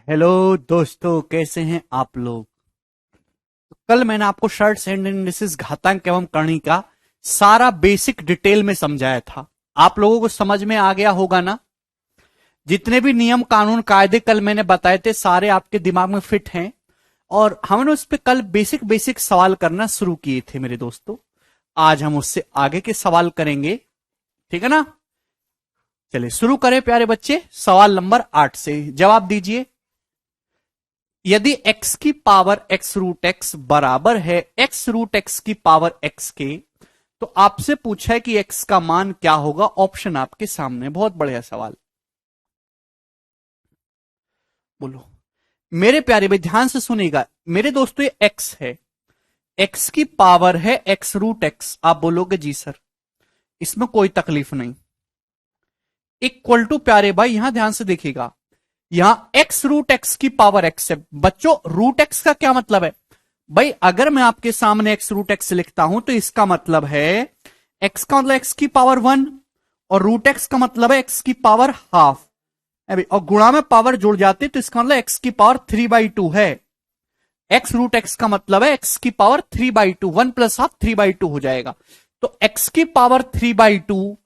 Hello दोस्तों, कैसे हैं आप लोग। कल मैंने आपको शॉर्ट्स एंड एनालिसिस घातांक एवं करणी का सारा बेसिक डिटेल में समझाया था। आप लोगों को समझ में आ गया होगा ना। जितने भी नियम कानून कायदे कल मैंने बताए थे सारे आपके दिमाग में फिट हैं। और हमने उस पर कल बेसिक बेसिक सवाल करना शुरू किए थे मेरे दोस्तों। आज हम उससे आगे के सवाल करेंगे, ठीक है ना। चलिए शुरू करें प्यारे बच्चे। सवाल नंबर 8 से जवाब दीजिए। यदि x की पावर x रूट x बराबर है x रूट x की पावर x के, तो आपसे पूछा है कि x का मान क्या होगा। ऑप्शन आपके सामने, बहुत बढ़िया सवाल। बोलो मेरे प्यारे भाई, ध्यान से सुनिएगा मेरे दोस्तों। ये x है, x की पावर है x रूट x। आप बोलोगे जी सर, इसमें कोई तकलीफ नहीं। इक्वल टू प्यारे भाई, यहां ध्यान से देखिएगा, यहां x रूट x की पावर x है। बच्चों रूट x का क्या मतलब है भाई। अगर मैं आपके सामने x रूट x लिखता हूं तो इसका मतलब है x का मतलब x की पावर 1 और रूट x का मतलब है x की पावर हाफ। और गुणा में पावर जुड़ जाती तो इसका मतलब x की पावर 3/2 है। x रूट x का मतलब है x की पावर 3/2, 1 प्लस हाफ 3/2 हो जाएगा। तो x की पावर 3/2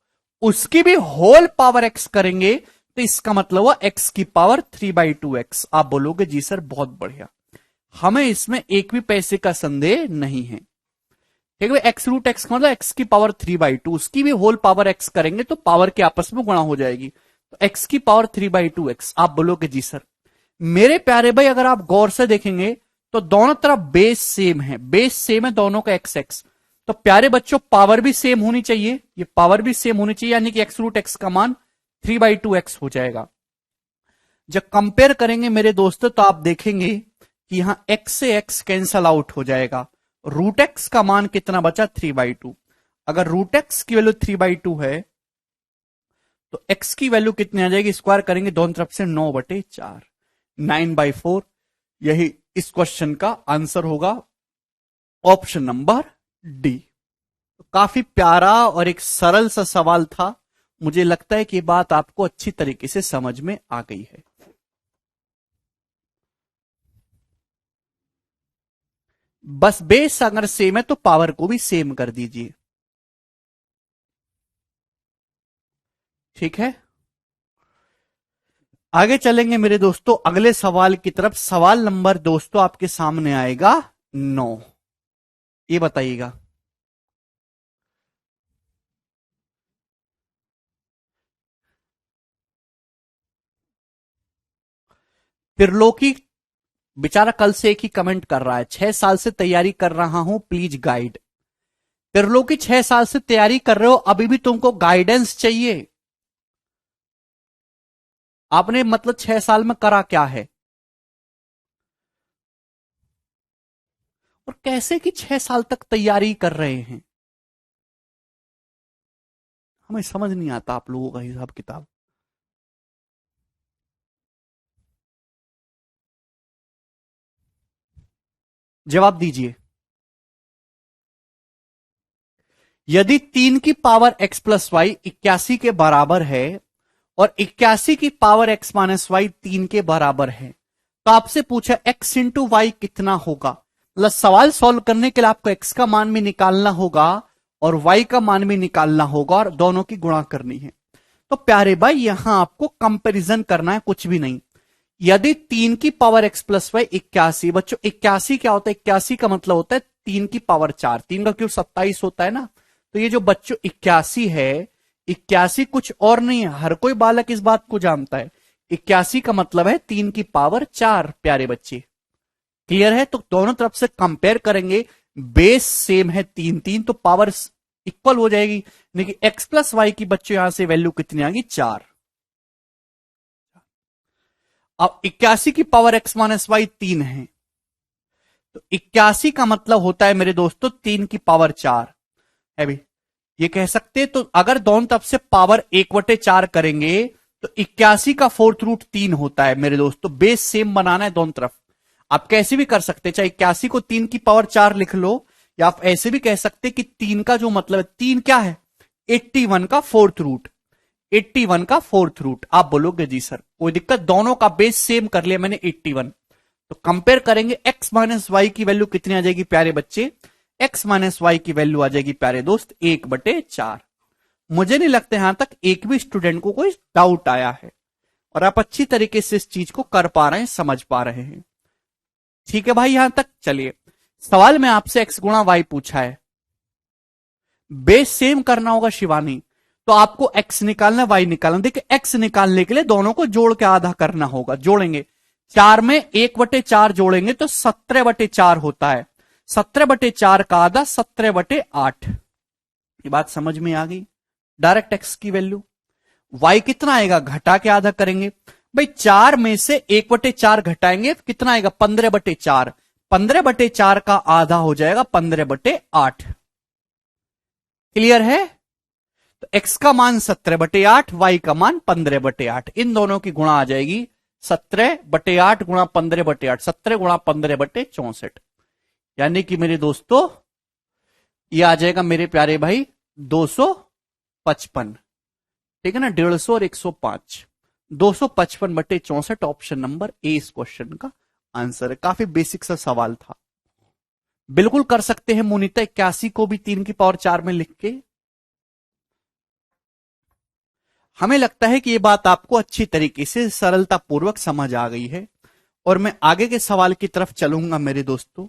उसकी भी होल पावर x करेंगे तो इसका मतलब हुआ x की पावर 3/2x। आप बोलोगे जी सर बहुत बढ़िया, हमें इसमें एक भी पैसे का संदेह नहीं है। ठीक है, एक्स रूट एक्स का मतलब एक्स की पावर 3/2 उसकी भी होल पावर एक्स करेंगे तो पावर के आपस में गुणा हो जाएगी। तो एक्स की पावर 3/2x। आप बोलोगे जी सर। मेरे प्यारे भाई अगर आप गौर से देखेंगे तो दोनों तरफ बेस सेम है, बेस सेम है दोनों का एक्स एक्स। तो प्यारे बच्चों पावर भी सेम होनी चाहिए, ये पावर भी सेम होनी चाहिए, यानी कि एक्स रूट एक्स का मान 3/2x हो जाएगा। जब कंपेयर करेंगे मेरे दोस्तों तो आप देखेंगे कि यहां x से x कैंसल आउट हो जाएगा। रूट एक्स का मान कितना बचा 3/2। अगर रूट एक्स की वैल्यू 3/2 है तो x की वैल्यू कितनी आ जाएगी, स्क्वायर करेंगे दोनों तरफ से 9/4, 9/4। यही इस क्वेश्चन का आंसर होगा, ऑप्शन नंबर डी। तो काफी प्यारा और एक सरल सा सवाल था। मुझे लगता है कि बात आपको अच्छी तरीके से समझ में आ गई है। बस बेस अगर सेम है तो पावर को भी सेम कर दीजिए, ठीक है। आगे चलेंगे मेरे दोस्तों अगले सवाल की तरफ। सवाल नंबर दोस्तों आपके सामने आएगा 9। ये बताइएगा, त्रिलोकी बेचारा कल से एक ही कमेंट कर रहा है, 6 साल से तैयारी कर रहा हूं प्लीज गाइड। त्रिलोकी 6 साल से तैयारी कर रहे हो, अभी भी तुमको गाइडेंस चाहिए। आपने मतलब 6 साल में करा क्या है, और कैसे कि 6 साल तक तैयारी कर रहे हैं। हमें समझ नहीं आता आप लोगों का हिसाब किताब। जवाब दीजिए। यदि 3 की पावर x प्लस वाई 81 के बराबर है और 81 की पावर x माइनस वाई 3 के बराबर है, तो आपसे पूछा x इंटू वाई कितना होगा। मतलब सवाल सॉल्व करने के लिए आपको x का मान भी निकालना होगा और y का मान भी निकालना होगा और दोनों की गुणा करनी है। तो प्यारे भाई यहां आपको कंपैरिजन करना है, कुछ भी नहीं। यदि 3 की पावर x प्लस वाई 81, बच्चों 81 क्या होता है, 81 का मतलब होता है 3 की पावर 4, 3 का क्यूब 27 होता है ना। तो ये जो बच्चों 81 है, 81 कुछ और नहीं है, हर कोई बालक इस बात को जानता है। 81 का मतलब है 3 की पावर 4 प्यारे बच्चे। क्लियर है, तो दोनों तरफ से कंपेयर करेंगे, बेस सेम है 3 तो पावर इक्वल हो जाएगी। लेकिन एक्स प्लस वाई की बच्चों यहां से वैल्यू कितनी आ गई 4। अब 81 की पावर एक्स माइनस वाई 3 है, तो 81 का मतलब होता है मेरे दोस्तों 3 की पावर 4 है भी। ये कह सकते हैं, तो अगर दोनों तरफ से पावर 1/4 करेंगे तो 81 का फोर्थ रूट 3 होता है मेरे दोस्तों। बेस सेम बनाना है दोनों तरफ। आप कैसे भी कर सकते हैं, चाहे 81 को 3 की पावर 4 लिख लो, या आप ऐसे भी कह सकते हैं कि 3 का जो मतलब है 3 क्या है 81 का फोर्थ रूट। 81 का फोर्थ रूट। आप बोलोगे जी सर कोई दिक्कत, दोनों का बेस सेम कर लिया मैंने 81। तो कंपेयर करेंगे, x माइनस वाई की वैल्यू कितनी आ जाएगी प्यारे बच्चे, x माइनस वाई की वैल्यू आ जाएगी प्यारे दोस्त 1/4। मुझे नहीं लगता यहां तक एक भी स्टूडेंट को कोई डाउट आया है, और आप अच्छी तरीके से इस चीज को कर पा रहे हैं, समझ पा रहे हैं। ठीक है भाई यहां तक। चलिए सवाल में आपसे x गुणा वाई पूछा है, बेस सेम करना होगा शिवानी, तो आपको x निकालना y निकालना। देखिए x निकालने के लिए दोनों को जोड़ के आधा करना होगा, जोड़ेंगे 4 में 1/4 जोड़ेंगे तो 17/4 होता है, 17/4 का आधा 17/8। ये बात समझ में आ गई। डायरेक्ट x की वैल्यू, y कितना आएगा घटा के आधा करेंगे भाई, 4 में से 1/4 घटाएंगे कितना आएगा 15/4, 15/4 का आधा हो जाएगा 15/8। क्लियर है। तो x का मान 17/8, y का मान 15/8, इन दोनों की गुणा आ जाएगी 17/8 गुणा 15/8, 17 गुणा 15/64, यानी कि मेरे दोस्तों ये आ जाएगा मेरे प्यारे भाई 255। ठीक है ना, 150 और 105, 255/64 ऑप्शन नंबर ए इस क्वेश्चन का आंसर है। काफी बेसिक सा सवाल था, बिल्कुल कर सकते हैं मुनीता 81 को भी 3 की पावर 4 में लिख के। हमें लगता है कि यह बात आपको अच्छी तरीके से सरलता पूर्वक समझ आ गई है, और मैं आगे के सवाल की तरफ चलूंगा मेरे दोस्तों।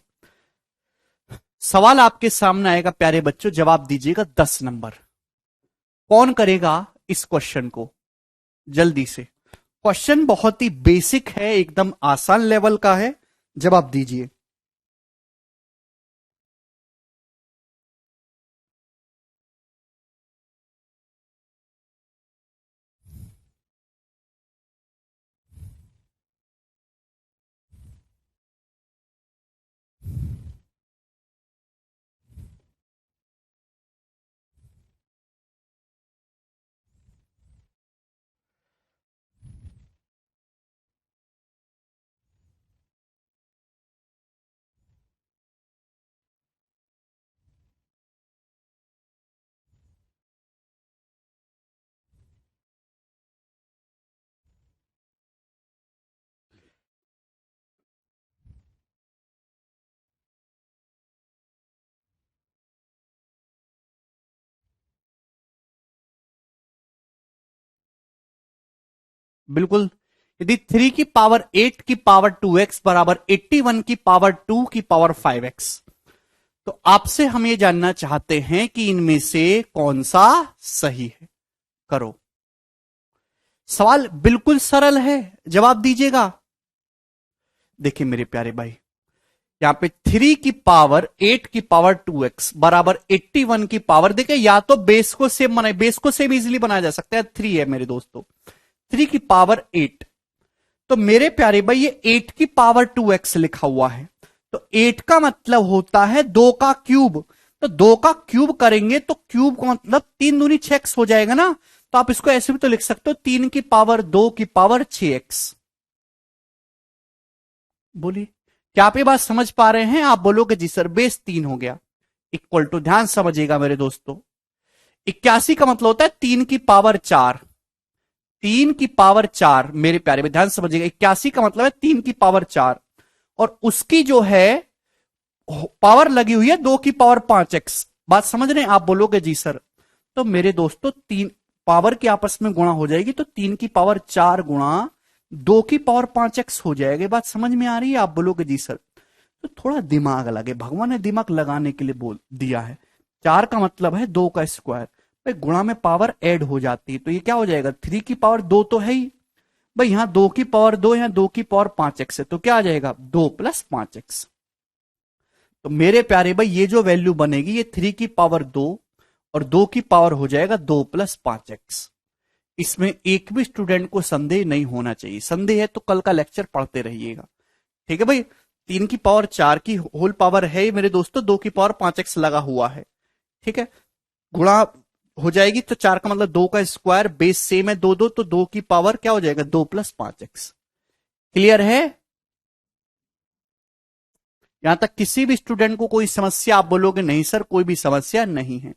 सवाल आपके सामने आएगा प्यारे बच्चों, जवाब दीजिएगा 10 नंबर। कौन करेगा इस क्वेश्चन को जल्दी से। क्वेश्चन बहुत ही बेसिक है, एकदम आसान लेवल का है, जवाब दीजिए। बिल्कुल, यदि 3 की पावर 8 की पावर 2x बराबर 81 की पावर 2 की पावर 5x, तो आपसे हम ये जानना चाहते हैं कि इनमें से कौन सा सही है। करो, सवाल बिल्कुल सरल है, जवाब दीजिएगा। देखिए मेरे प्यारे भाई, यहां पे 3 की पावर 8 की पावर 2x बराबर 81 की पावर, देखिए या तो बेस को सेम बनाए, बेस को सेम इजीली बनाया जा सकता है, 3 है मेरे दोस्तों, 3 की पावर 8, तो मेरे प्यारे भाई ये 8 की पावर 2x लिखा हुआ है, तो 8 का मतलब होता है 2 का क्यूब, तो 2 का क्यूब करेंगे तो क्यूब का मतलब 3 दूनी 6x हो जाएगा ना, तो आप इसको ऐसे भी तो लिख सकते हो 3 की पावर 2 की पावर 6x। बोलिए क्या आप ये बात समझ पा रहे हैं। आप बोलोगे जी सर बेस 3 हो गया, इक्वल टू, ध्यान समझिएगा मेरे दोस्तों, 81 का मतलब होता है 3 की पावर 4, 3 की पावर 4 मेरे प्यारे में, ध्यान समझिएगा 81 का मतलब है 3 की पावर 4, और उसकी जो है पावर लगी हुई है 2 की पावर 5x। बात समझ रहे हैं। आप बोलोगे जी सर, तो मेरे दोस्तों 3 पावर की आपस में गुणा हो जाएगी, तो 3 की पावर 4 गुणा 2 की पावर 5x हो जाएगी। बात समझ में आ रही है। आप बोलोगे जी सर, तो थोड़ा दिमाग लगे, भगवान ने दिमाग लगाने के लिए बोल दिया है। 4 का मतलब है 2 का स्क्वायर, भाई गुणा में पावर ऐड हो जाती है, तो ये क्या हो जाएगा 3 की पावर 2 तो है ही भाई, यहां 2 की पावर 2, यहां 2 की पावर 5x है, तो क्या आ जाएगा 2 + 5x। तो मेरे प्यारे भाई ये जो वैल्यू बनेगी ये 3 की पावर 2 और 2 की पावर हो जाएगा 2 + 5x। इसमें एक भी स्टूडेंट को संदेह नहीं होना चाहिए, संदेह है तो कल का लेक्चर पढ़ते रहिएगा। ठीक है भाई, 3 की पावर 4 की होल पावर है मेरे दोस्तों, 2 की पावर 5x लगा हुआ है। ठीक है, गुणा हो जाएगी तो 4 का मतलब 2 का स्क्वायर, बेस सेम है 2 2, तो 2 की पावर क्या हो जाएगा 2 + 5x। क्लियर है। यहां तक किसी भी स्टूडेंट को कोई समस्या, आप बोलोगे नहीं सर कोई भी समस्या नहीं है।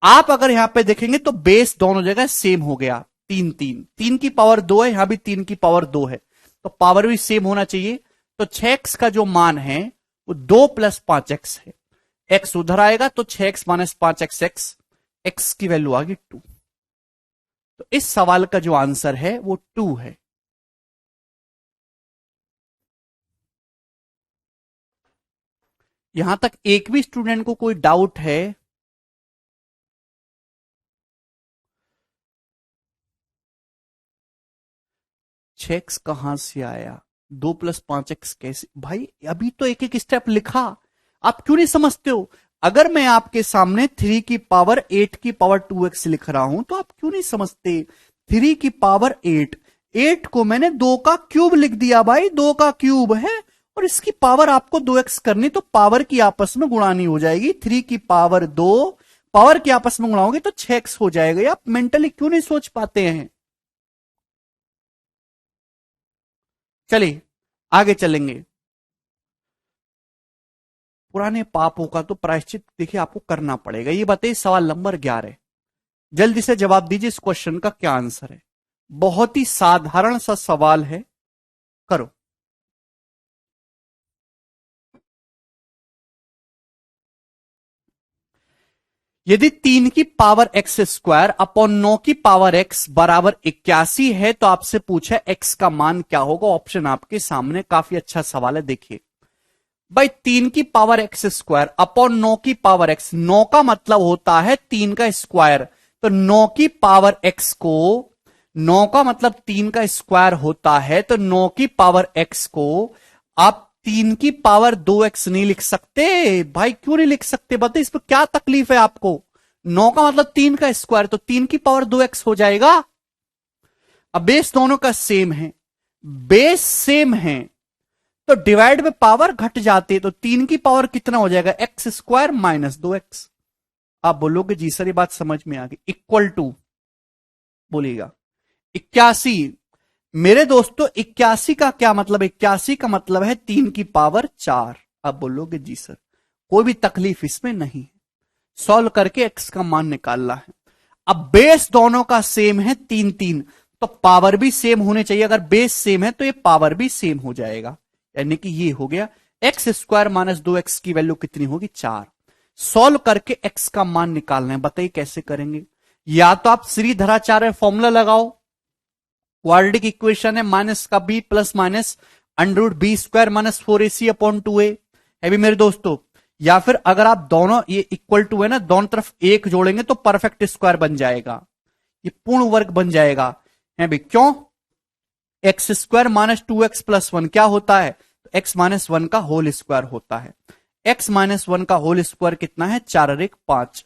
आप अगर यहां पे देखेंगे तो बेस दोनों जगह सेम हो गया, तीन तीन, तीन की पावर दो है, यहां भी तीन की पावर दो है, तो पावर भी सेम होना चाहिए। तो 6x का जो मान है वो 2 + 5x है। x उधर आएगा तो 6x - 5x, x की वैल्यू आ गई 2। तो इस सवाल का जो आंसर है वो 2 है। यहां तक एक भी स्टूडेंट को कोई डाउट है? एक्स कहां से आया, 2 + 5x कैसे भाई? अभी तो एक एक स्टेप लिखा, आप क्यों नहीं समझते हो? अगर मैं आपके सामने 3 की पावर 8 की पावर 2x लिख रहा हूं तो आप क्यों नहीं समझते? 3 की पावर 8, 8 को मैंने 2 का क्यूब लिख दिया भाई, 2 का क्यूब है, और इसकी पावर आपको 2x करनी, तो पावर की आपस में गुणानी हो जाएगी। 3 की पावर 2 पावर की आपस में गुणाओगे तो 6x हो जाएगा। आप मेंटली क्यों नहीं सोच पाते हैं? चलिए आगे चलेंगे। पुराने पापों का तो प्रायश्चित देखिए आपको करना पड़ेगा। ये बताइए सवाल नंबर 11, जल्दी से जवाब दीजिए, इस क्वेश्चन का क्या आंसर है? बहुत ही साधारण सा सवाल है, करो। यदि 3 की पावर एक्स स्क्वायर अपॉन 9 की पावर एक्स बराबर 81 है तो आपसे पूछा एक्स का मान क्या होगा? ऑप्शन आपके सामने, काफी अच्छा सवाल है, देखिए भाई। 3 की पावर एक्स स्क्वायर अपॉन 9 की पावर एक्स, 9 का मतलब होता है 3 का स्क्वायर, तो 9 की पावर एक्स को, 9 का मतलब 3 का स्क्वायर होता है, तो 9 की पावर एक्स को आप 3 की पावर 2x नहीं लिख सकते भाई? क्यों नहीं लिख सकते बताइए, इस पर क्या तकलीफ है आपको? 9 का मतलब 3 का स्क्वायर, तो 3 की पावर 2x हो जाएगा। अब बेस दोनों का सेम है, बेस सेम है, तो डिवाइड में पावर घट जाती है, तो 3 की पावर कितना हो जाएगा? x² - 2x। आप बोलोगे जी सर ये बात समझ में आ गई, इक्वल टू बोलिएगा 81। मेरे दोस्तों 81 का क्या मतलब? 81 का मतलब है 3 की पावर 4। आप बोलोगे जी सर, कोई भी तकलीफ इसमें नहीं है, सॉल्व करके x का मान निकालना है। अब बेस दोनों का सेम है, 3 3, तो पावर भी सेम होने चाहिए। अगर बेस सेम है तो ये पावर भी सेम हो जाएगा, यानी कि ये हो गया x² - 2x की वैल्यू कितनी होगी? 4। सॉल्व करके x का मान निकालना है, बताइए कैसे करेंगे? या तो आप श्रीधराचार्य फॉर्मूला लगाओ, क्वाड्रेटिक इक्वेशन है, माइनस का b plus minus √b² - 4ac/2a है भी मेरे दोस्तों। या फिर अगर आप दोनों ये इक्वल टू है ना, दोनों तरफ एक जोड़ेंगे तो परफेक्ट स्क्वायर बन जाएगा, ये पूर्ण वर्ग बन जाएगा है भी। क्यों? x² - 2x+1 क्या होता है? तो x - 1 का होल स्क्वायर होता है। x - 1 का होल स्क्वायर कितना है? 4 और 1 5।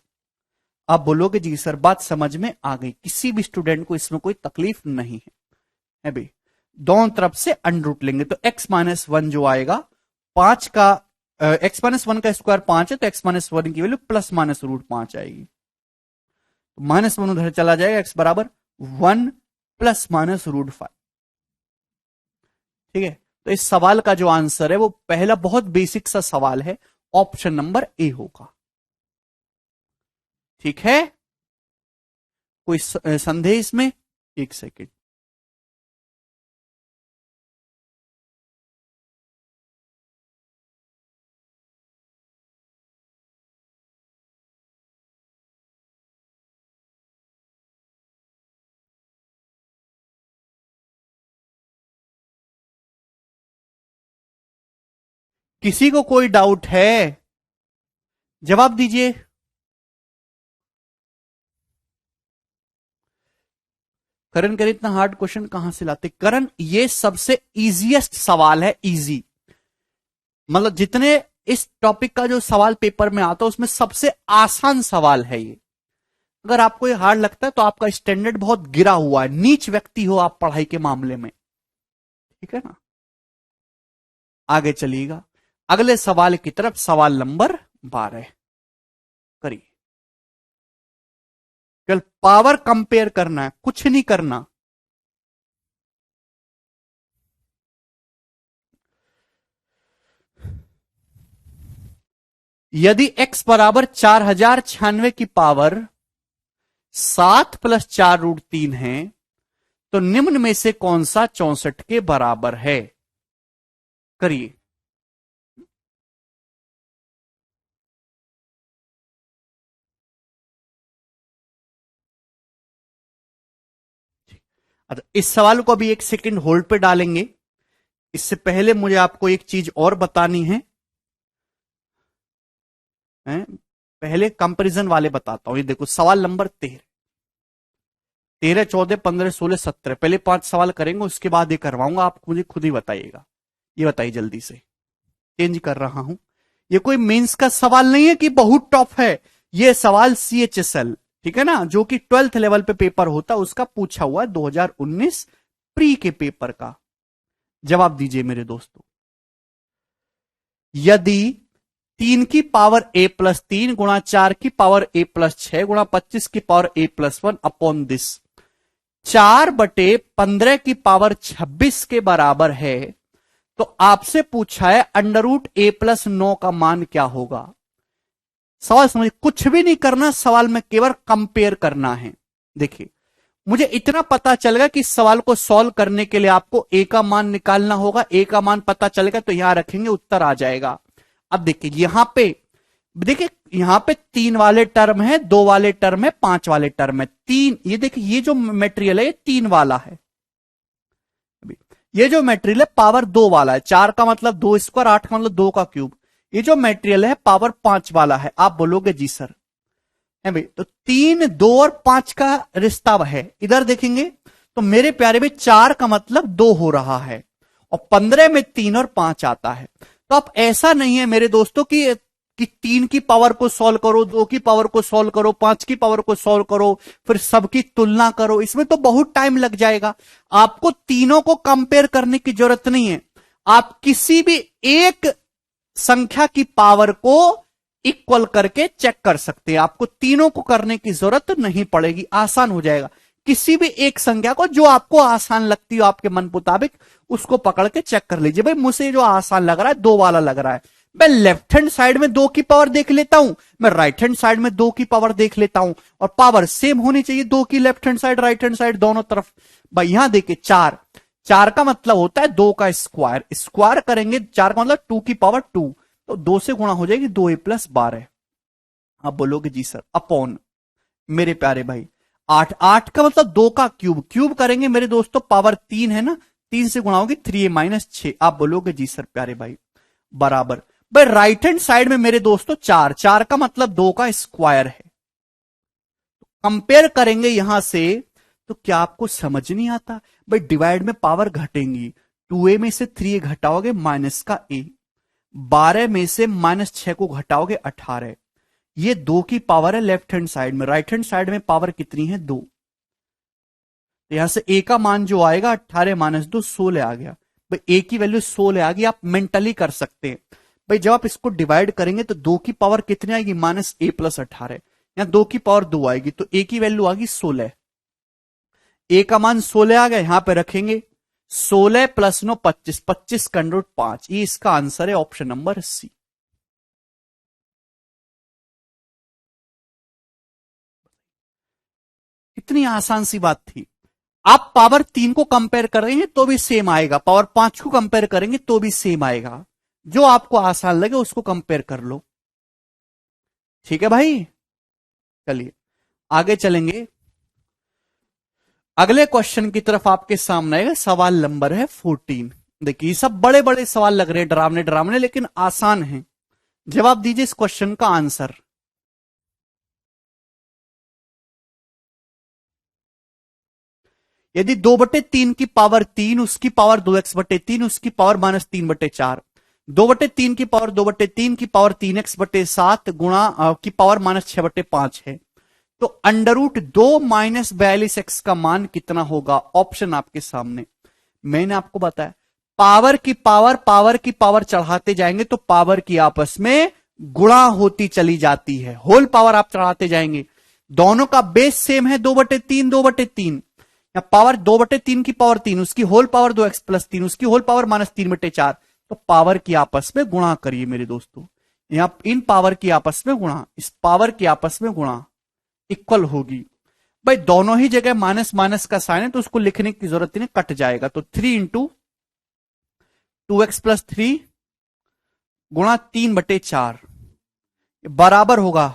आप बोलोगे जी सर बात समझ में आ गई, किसी भी स्टूडेंट को इसमें कोई तकलीफ नहीं है भाई। दोनों तरफ से अंडर लेंगे तो x - 1 जो आएगा 5 का, x - 1 का स्क्वायर 5 है, तो x - 1 की वैल्यू +-√5 आएगी। -1 उधर चला जाएगा, x बराबर 1 +-√5। ठीक है, तो इस सवाल का जो आंसर है वो पहला बहुत बेसिक सा सवाल है, ऑप्शन नंबर ए होगा। ठीक है, कोई संदेह इसमें? एक सेकेंड, किसी को कोई डाउट है? जवाब दीजिए। करण करण इतना हार्ड क्वेश्चन कहां से लाते करण? ये सबसे इजीएस्ट सवाल है, इजी, मतलब जितने इस टॉपिक का जो सवाल पेपर में आता है उसमें सबसे आसान सवाल है ये। अगर आपको ये हार्ड लगता है तो आपका स्टैंडर्ड बहुत गिरा हुआ है, नीच व्यक्ति हो आप पढ़ाई के मामले में, ठीक है ना? आगे चलिएगा अगले सवाल की तरफ, सवाल नंबर 12 करिए। कल पावर कंपेयर करना है, कुछ नहीं करना। यदि x बराबर 4096 की पावर 7 + 4√3 है, तो निम्न में से कौन सा 64 के बराबर है? करिए। अच्छा, इस सवाल को अभी एक सेकंड होल्ड पे डालेंगे। इससे पहले मुझे आपको एक चीज और बतानी है, हैं? पहले कंपैरिजन वाले बताता हूं। ये देखो सवाल नंबर 13, 13, 14, 15, 16, 17, पहले 5 सवाल करेंगे, उसके बाद ये करवाऊंगा। आप मुझे खुद ही बताइएगा। ये बताइए जल्दी से, चेंज कर रहा हूं। ये कोई मेंस का सवाल नहीं है कि बहुत टफ है। ये सवाल CHSL, ठीक है ना, जो कि 12th लेवल पे पेपर होता है, उसका पूछा हुआ है 2019 प्री के पेपर का। जवाब दीजिए मेरे दोस्तों। यदि 3 की पावर a+3 गुणा 4 की पावर a+6 गुणा 25 की पावर a+1 अपॉन दिस 4/15 की पावर 26 के बराबर है, तो आपसे पूछा है √a+9 का मान क्या होगा। सवाल समझिए, कुछ भी नहीं करना सवाल में, केवल कंपेयर करना है। देखिए, मुझे इतना पता चलेगा कि इस सवाल को सॉल्व करने के लिए आपको a का मान निकालना होगा। a का मान पता चलेगा तो यहां रखेंगे, उत्तर आ जाएगा। अब देखिए देखिए यहां पे 3 वाले टर्म है, 2 वाले टर्म है, 5 वाले टर्म है। 3, ये देखिए ये जो मेटेरियल है ये 3 वाला है। ये जो मेटेरियल है पावर 2 वाला है। 4 का मतलब 2 स्क्वायर, 8 का मतलब 2 का क्यूब। ये जो मेटेरियल है पावर 5 वाला है। आप बोलोगे जी सर, है भाई, तो 3, 2 और 5 का रिश्ता है। इधर देखेंगे तो मेरे प्यारे भाई 4 का मतलब 2 हो रहा है, और 15 में 3 और 5 आता है। तो अब ऐसा नहीं है मेरे दोस्तों कि 3 की पावर को सॉल्व करो, 2 की पावर को सॉल्व करो, 5 की पावर को सॉल्व करो, फिर सबकी तुलना करो, इसमें तो बहुत टाइम लग जाएगा। आपको तीनों को कंपेयर करने की जरूरत नहीं है। आप किसी भी एक संख्या की पावर को इक्वल करके चेक कर सकते हैं। आपको तीनों को करने की जरूरत नहीं पड़ेगी, आसान हो जाएगा। किसी भी एक संख्या को जो आपको आसान लगती हो आपके मन मुताबिक, उसको पकड़ के चेक कर लीजिए। भाई मुझे जो आसान लग रहा है 2 वाला लग रहा है, मैं लेफ्ट हैंड साइड में 2 की पावर देख लेता हूं, मैं राइट हैंड साइड में 2 की पावर देख लेता हूं, और पावर सेम होनी चाहिए 2 की, left hand side right hand side दोनों तरफ। भाई यहां देखिए 4, 4 का मतलब होता है 2 का स्क्वायर, स्क्वायर करेंगे 4 का मतलब 2 की पावर 2, तो 2 से गुणा हो जाएगी 2a+12। आप बोलोगे जी सर, अपॉन मेरे प्यारे भाई 8, 8 का मतलब 2 का क्यूब, क्यूब करेंगे मेरे दोस्तों पावर 3 है ना, 3 से गुणा होगी 3a-6। आप बोलोगे जी सर प्यारे भाई, बराबर। भाई राइट हैंड साइड में मेरे दोस्तों 4, 4 का मतलब 2 का स्क्वायर है। कंपेयर करेंगे यहां से, तो क्या आपको समझ नहीं आता? भाई डिवाइड में पावर घटेंगी, 2a में से 3a घटाओगे माइनस का a, 12 में से -6 को घटाओगे 18। ये 2 की पावर है लेफ्ट हैंड साइड में, राइट हैंड साइड में पावर कितनी है 2। तो यहां से a का मान जो आएगा 18 - 2 16 आ गया। भाई a की वैल्यू 16 आ गई। आप मेंटली कर सकते हैं। भाई जब आप इसको डिवाइड करेंगे तो 2 की पावर कितनी आएगी -a+18, यहां 2 की पावर 2 आएगी, तो a की वैल्यू आ गई 16। a का मान 16 आ गया, यहां पे रखेंगे 16 + 9 25, 25 का √ 5। ये इसका आंसर है ऑप्शन नंबर सी। इतनी आसान सी बात थी। आप पावर 3 को कंपेयर करेंगे तो भी सेम आएगा, पावर 5 को कंपेयर करेंगे तो भी सेम आएगा। जो आपको आसान लगे उसको कंपेयर कर लो। ठीक है भाई, चलिए आगे चलेंगे। अगले क्वेश्चन की तरफ आपके सामने आएगा। सवाल नंबर है 14। देखिए सब बड़े बड़े सवाल लग रहे हैं, डरावने डरावने, लेकिन आसान है। जवाब दीजिए इस क्वेश्चन का आंसर। यदि 2/3 की पावर 3, उसकी पावर 2x/3, उसकी पावर -3/4, 2/3 की पावर 2/3 की पावर 3x/7 गुणा की पावर -6/5 है, तो √2 - 42x का मान कितना होगा? ऑप्शन आपके सामने। मैंने आपको बताया पावर की पावर चढ़ाते जाएंगे तो पावर की आपस में गुणा होती चली जाती है। होल पावर आप चढ़ाते जाएंगे, दोनों का बेस सेम है 2/3, 2/3, या पावर 2/3 की पावर 3, उसकी होल पावर 2x+3, उसकी होल पावर -3/4, तो पावर की आपस में गुणा करिए मेरे दोस्तों। यहां इन पावर की आपस में गुणा, इस पावर की आपस में गुणा, इक्वल होगी। भाई दोनों ही जगह माइनस माइनस का साइन है तो उसको लिखने की जरूरत नहीं, कट जाएगा। तो 3 × 2x + 3 गुणा 3/4 बराबर होगा,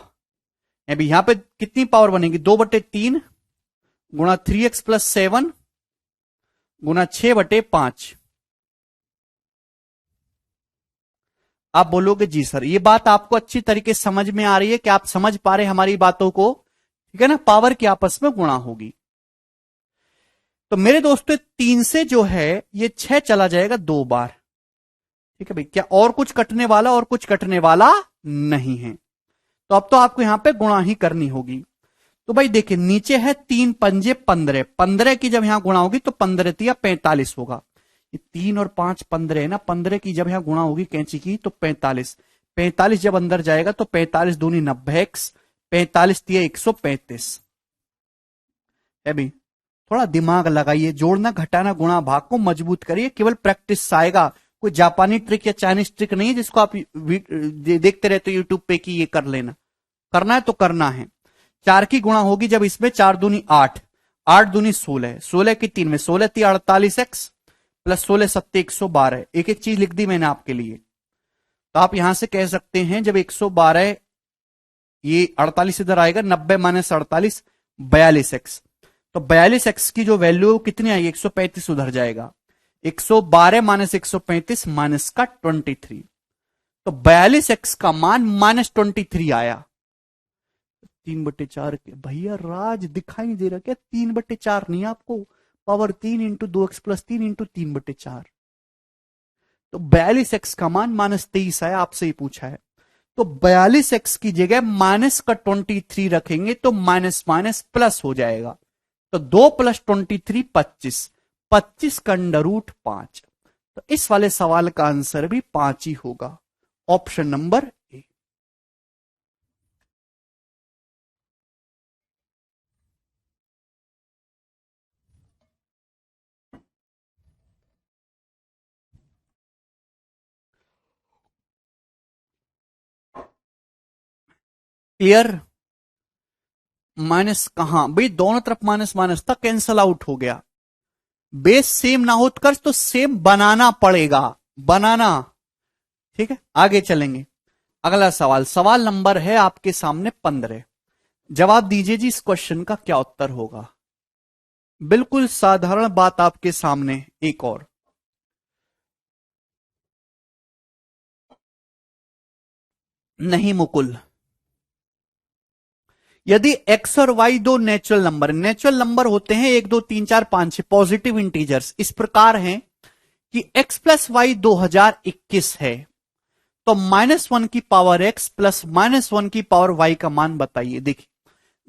अभी यहां पे कितनी पावर बनेगी, 2/3 गुणा 3x + 7 गुणा 6/5। आप बोलोगे जी सर ये बात आपको अच्छी तरीके से समझ में आ रही है कि आप समझ पा रहे हमारी बातों को, ठीक है ना, पावर की आपस में गुणा होगी। तो मेरे दोस्तों 3 से जो है ये 6 चला जाएगा 2 बार, ठीक है भाई, क्या और कुछ कटने वाला, और कुछ कटने वाला नहीं है। तो अब तो आपको यहां पे गुणा ही करनी होगी। तो भाई देखिए नीचे है 3 पंजे 15, 15 की जब यहां गुणा होगी तो 15 तिया 45 होगा। ये 3 और 5 15 है ना, 15 की जब यहां गुणा होगी कैंची की तो 45, 45 जब अंदर जाएगा तो 45 दूनी 90x, 45 तिया 135 है भाई। थोड़ा दिमाग लगाइए, जोड़ना घटाना गुणा भाग को मजबूत करिए, केवल प्रैक्टिस से आएगा। कोई जापानी ट्रिक या चाइनीज ट्रिक नहीं है जिसको आप देखते रहते यूट्यूब पे कि ये कर लेना, करना है तो करना है। 4 की गुणा होगी जब इसमें 4 दूनी 8, 8 दूनी 16, 16 की 3 में 16 थी 48x प्लस 16 7 112। एक एक चीज लिख दी मैंने आपके लिए। तो आप यहां से कह सकते हैं जब 112 ये 48 इधर आएगा, 90 - 48 42x, तो 42x की जो वैल्यू कितनी आएगी 135 उधर जाएगा, 112 - 135 माइनस का 23, तो 42x का मान -23 आया। 3/4 के भैया राज दिखाई नहीं दे रहा क्या, 3/4 नहीं आपको, पावर 3 × 2x + 3 × 3/4, तो 42x का मान -23 आया, आपसे ही पूछा है। तो 42x की जगह माइनस का 23 रखेंगे तो माइनस माइनस प्लस हो जाएगा, तो 2 + 23 25, 25 का √5। तो इस वाले सवाल का आंसर भी 5 ही होगा, option number A. Clear? Minus कहां भाई, दोनों तरफ माइनस माइनस था, कैंसल आउट हो गया। बेस सेम ना हो तो सेम बनाना पड़ेगा, बनाना, ठीक है। आगे चलेंगे, अगला सवाल, सवाल नंबर है आपके सामने 15। जवाब दीजिए जी इस क्वेश्चन का क्या उत्तर होगा। बिल्कुल साधारण बात आपके सामने एक और, नहीं मुकुल, यदि x और y दो नेचुरल नंबर होते हैं 1 2 3 4 5 6 पॉजिटिव इंटीजर्स इस प्रकार हैं कि x + y 2021 है, तो -1 की पावर x प्लस -1 की पावर y का मान बताइए। देखिए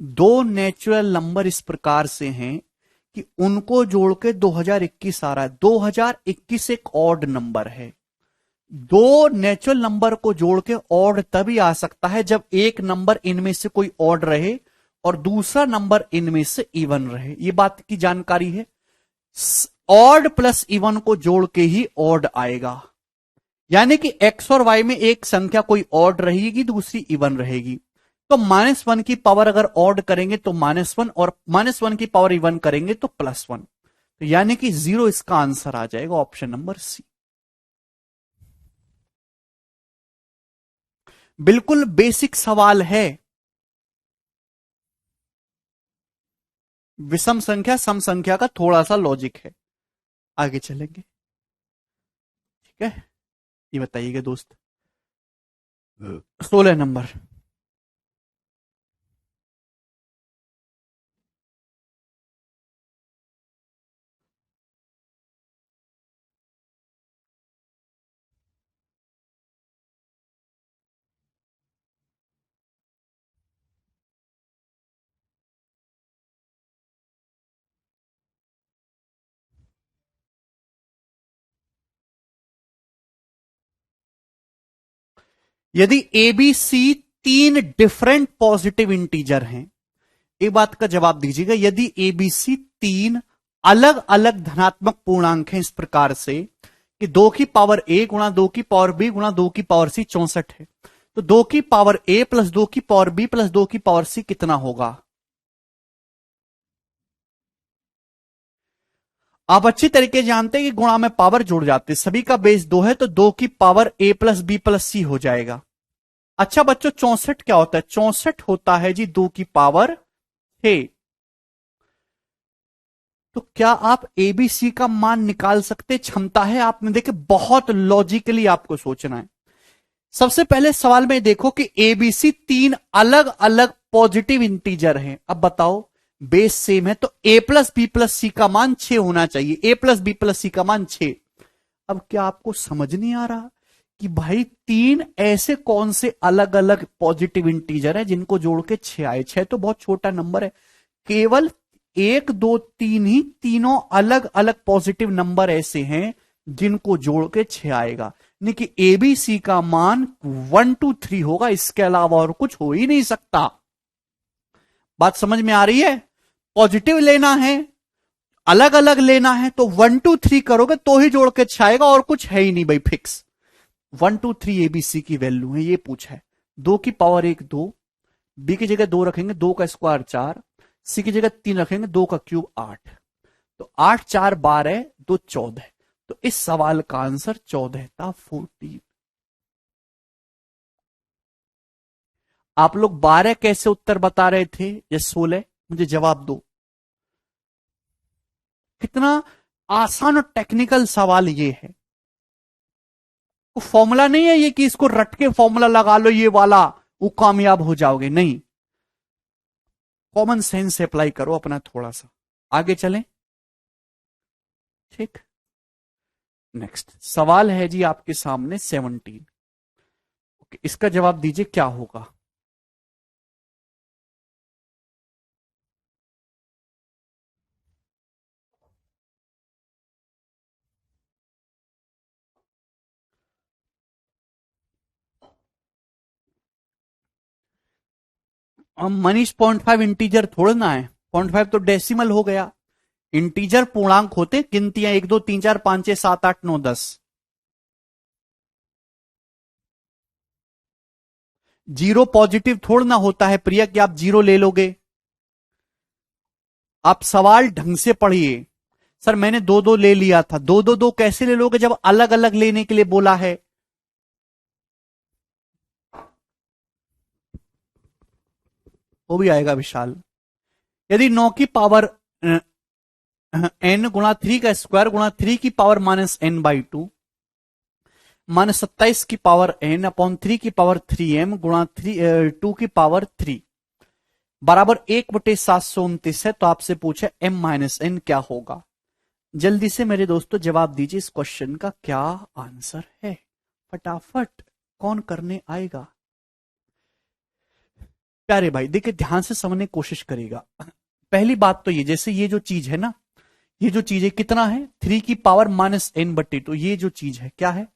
दो नेचुरल नंबर इस प्रकार से हैं कि उनको जोड़ के 2021 आ रहा है, 2021 एक ऑड नंबर है। दो नेचुरल नंबर को जोड़ के ऑड तभी आ सकता है जब एक नंबर इनमें से कोई ऑड रहे और दूसरा नंबर इनमें से इवन रहे, ये बात की जानकारी है। ऑड प्लस इवन को जोड़ के ही ऑड आएगा, यानी कि x और y में एक संख्या कोई ऑड रहेगी दूसरी इवन रहेगी, तो -1 की पावर अगर ऑड करेंगे तो -1 और -1 की पावर इवन करेंगे तो +1, तो यानी कि 0 इसका आंसर आ जाएगा, ऑप्शन नंबर सी। बिल्कुल बेसिक सवाल है, विषम संख्या सम संख्या का थोड़ा सा लॉजिक है। आगे चलेंगे, ठीक है। ये बताइएगा दोस्त 16 नंबर, यदि A B C 3 different positive integer हैं, एक बात का जवाब दीजिएगा, यदि ए बी सी 3 अलग अलग धनात्मक पूर्णांक हैं इस प्रकार से कि 2 की पावर a गुणा 2 की पावर b गुणा 2 की पावर c 64 है, तो 2 की पावर a प्लस 2 की पावर b प्लस 2 की पावर c कितना होगा। आप अच्छी तरीके से जानते हैं कि गुणा में पावर जुड़ जाते, सभी का बेस 2 है तो 2 की power a plus B plus C हो जाएगा। अच्छा बच्चों 64 क्या होता है? 64 होता है जी 2 की पावर 6। तो क्या आप एबीसी का मान निकाल सकते? क्षमता है आप में, देखिए बहुत लॉजिकली आपको सोचना है। सबसे पहले सवाल में देखो कि एबीसी 3 अलग अलग पॉजिटिव इंटीजर हैं। अब बताओ बेस सेम है तो a प्लस बी प्लस सी का मान 6 होना चाहिए, a प्लस बी प्लस सी का मान 6। अब क्या आपको समझ नहीं आ रहा कि भाई 3 ऐसे कौन से अलग अलग पॉजिटिव इंटीजर है जिनको जोड़ के 6 आए? 6 तो बहुत छोटा नंबर है, केवल 1 2 3 ही तीनों अलग अलग पॉजिटिव नंबर ऐसे हैं जिनको जोड़ के 6 आएगा, यानी कि एबीसी का मान 1 2 3 होगा, इसके अलावा और कुछ हो ही नहीं सकता। बात समझ में आ रही है? पॉजिटिव लेना है, अलग अलग लेना है तो 1 2 3 करोगे तो ही जोड़ के 6 आएगा, और कुछ है ही नहीं भाई फिक्स। 1 2 3 एबीसी की वैल्यू है, ये पूछा है। 2 की पावर 1 2, बी की जगह 2 रखेंगे, 2 का स्क्वायर 4, सी की जगह 3 रखेंगे, 2 का क्यूब 8, तो 8 4 12 2 14, तो इस सवाल का आंसर 14 था 14। आप लोग 12 कैसे उत्तर बता रहे थे या 16? मुझे जवाब दो। कितना आसान और टेक्निकल सवाल ये है। तो फॉर्मूला नहीं है ये कि इसको रट के फॉर्मूला लगा लो ये वाला, वो कामयाब हो जाओगे, नहीं। कॉमन सेंस से अप्लाई करो अपना थोड़ा सा। आगे चलें, ठीक। नेक्स्ट सवाल है जी आपके सामने 17। ओके, इसका जवाब दीजिए क्या होगा। मनीष 0.5 इंटीजर थोड़ा ना है, 0.5 तो डेसिमल हो गया। इंटीजर पूर्णांक होते, गिनतियां 1 2 3 4 5 6 7 8 9 10। जीरो पॉजिटिव थोड़ा ना होता है प्रिया कि आप जीरो ले लोगे। आप सवाल ढंग से पढ़िए। सर मैंने 2 2 ले लिया था, 2 2 2 कैसे ले लोगे जब अलग अलग लेने के लिए बोला है? वो भी आएगा विशाल। यदि 9 की पावर n गुणा 3 का स्क्वायर गुणा 3 की power minus n by 2 minus 27 की पावर n अपॉन 3 की पावर 3m गुणा 2 की पावर 3 बराबर 1/729 है, तो आपसे पूछे m माइनस n क्या होगा। जल्दी से मेरे दोस्तों जवाब दीजिए इस क्वेश्चन का क्या आंसर है, फटाफट। कौन करने आएगा? प्यारे भाई देखिए ध्यान से समझने की कोशिश करेगा। पहली बात तो ये, जैसे ये जो चीज है ना, ये जो चीज है कितना है 3 की पावर माइनस n बटे 2, ये जो चीज है क्या है,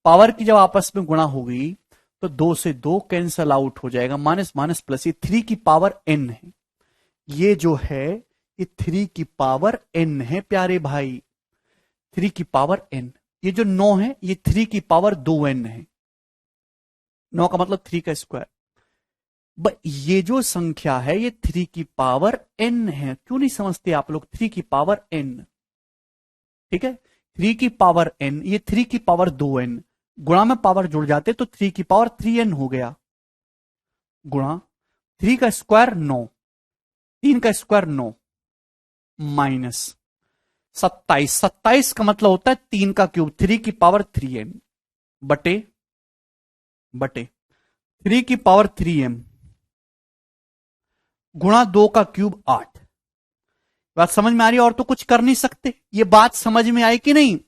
पावर की जब आपस में गुणा हो गई तो 2 से 2 कैंसल आउट हो जाएगा, माइनस माइनस प्लस, ये 3 की पावर n है। ये जो है ये 3 की पावर n है प्यारे भाई, 3 की पावर n। ये जो 9 है ये 3 की पावर 2n है, 9 का मतलब 3 का स्क्वायर। ये जो संख्या है ये 3 की पावर n है। क्यों नहीं समझते आप लोग? 3 की पावर n, ठीक है, 3 की पावर n, ये 3 की पावर 2n, गुणा में पावर जुड़ जाते तो 3 की पावर 3n हो गया, गुणा 3 का स्क्वायर 9, 3 का स्क्वायर 9, माइनस 27, 27 का मतलब होता है 3 का क्यूब, 3 की पावर 3n बटे बटे 3 की पावर 3m गुणा 2 का क्यूब 8। बात समझ में आ रही है? और तो कुछ कर नहीं सकते। ये बात समझ में आई कि नहीं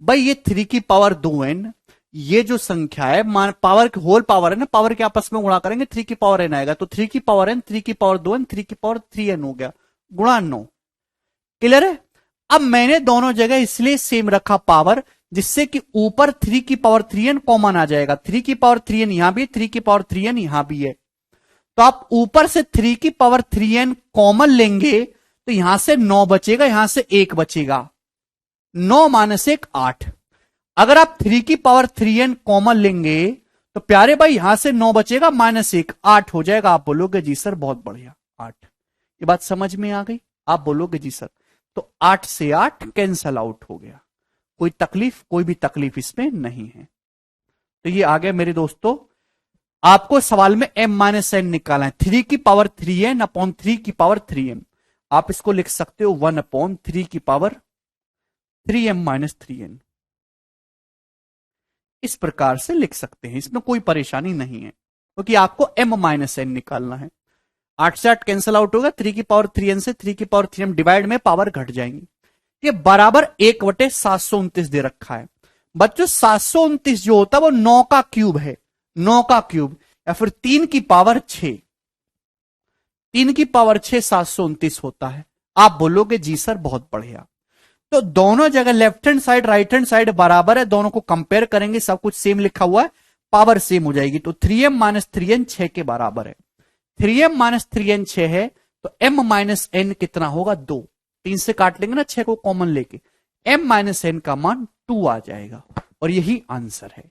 भाई? ये 3 की पावर 2n, ये जो संख्या है पावर की होल पावर है ना, पावर के आपस में गुणा करेंगे 3 की पावर n आएगा, तो 3 की पावर n, 3 की पावर 2n, 3 की पावर 3n हो गया, गुणा 9। क्लियर है? अब मैंने दोनों जगह इसलिए सेम रखा पावर, जिससे कि ऊपर 3 की पावर 3n कॉमन आ जाएगा, 3 की पावर 3n यहां भी है, 3 की पावर 3n यहां भी है, तो आप ऊपर से 3 की पावर 3n कॉमन लेंगे तो यहां से 9 बचेगा, यहां से 1 बचेगा, 9 माइनस 1 8। अगर आप 3 की पावर 3n कॉमन लेंगे तो प्यारे भाई यहां से 9 बचेगा, माइनस 1 8 हो जाएगा। आप बोलोगे जी सर बहुत बढ़िया 8। ये बात समझ में आ गई? आप बोलोगे जी सर। तो 8 से 8 कैंसल आउट हो गया। कोई भी तकलीफ इसमें नहीं है। तो ये आ गया मेरे दोस्तों। आपको सवाल में m माइनस एन निकालना है। 3 की पावर 3n अपॉन 3 की पावर 3m। आप इसको लिख सकते हो 1 अपॉन 3 की पावर 3m माइनस 3n। इस प्रकार से लिख सकते हैं, इसमें कोई परेशानी नहीं है, क्योंकि आपको m माइनस एन निकालना है। 8 से 8 कैंसल आउट होगा, 3 की पावर 3n से 3 की पावर 3m डिवाइड में पावर घट जाएंगी। ये बराबर 1/729 दे रखा है। बच्चों 729 जो होता है वो 9 का क्यूब है, 9 का क्यूब, या फिर 3 की पावर 6, 3 की पावर 6 729 होता है। आप बोलोगे जी सर बहुत बढ़िया। तो दोनों जगह left hand side right hand side बराबर है, दोनों को कंपेयर करेंगे, सब कुछ सेम लिखा हुआ है, पावर सेम हो जाएगी। तो 3m माइनस 3n 6 के बराबर है। 3m माइनस 3n 6 है, तो m माइनस n कितना होगा 2। 3 से काट लेंगे ना 6 को कॉमन लेके, m माइनस n का मान 2 आ जाएगा, और यही आंसर है।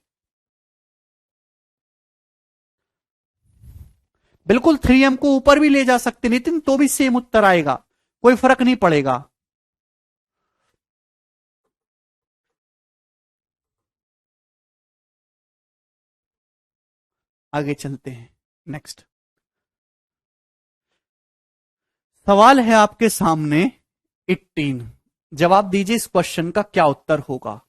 बिल्कुल 3m को ऊपर भी ले जा सकते नितिन, तो भी सेम उत्तर आएगा, कोई फर्क नहीं पड़ेगा। आगे चलते हैं। नेक्स्ट सवाल है आपके सामने 18। जवाब दीजिए इस क्वेश्चन का क्या उत्तर होगा।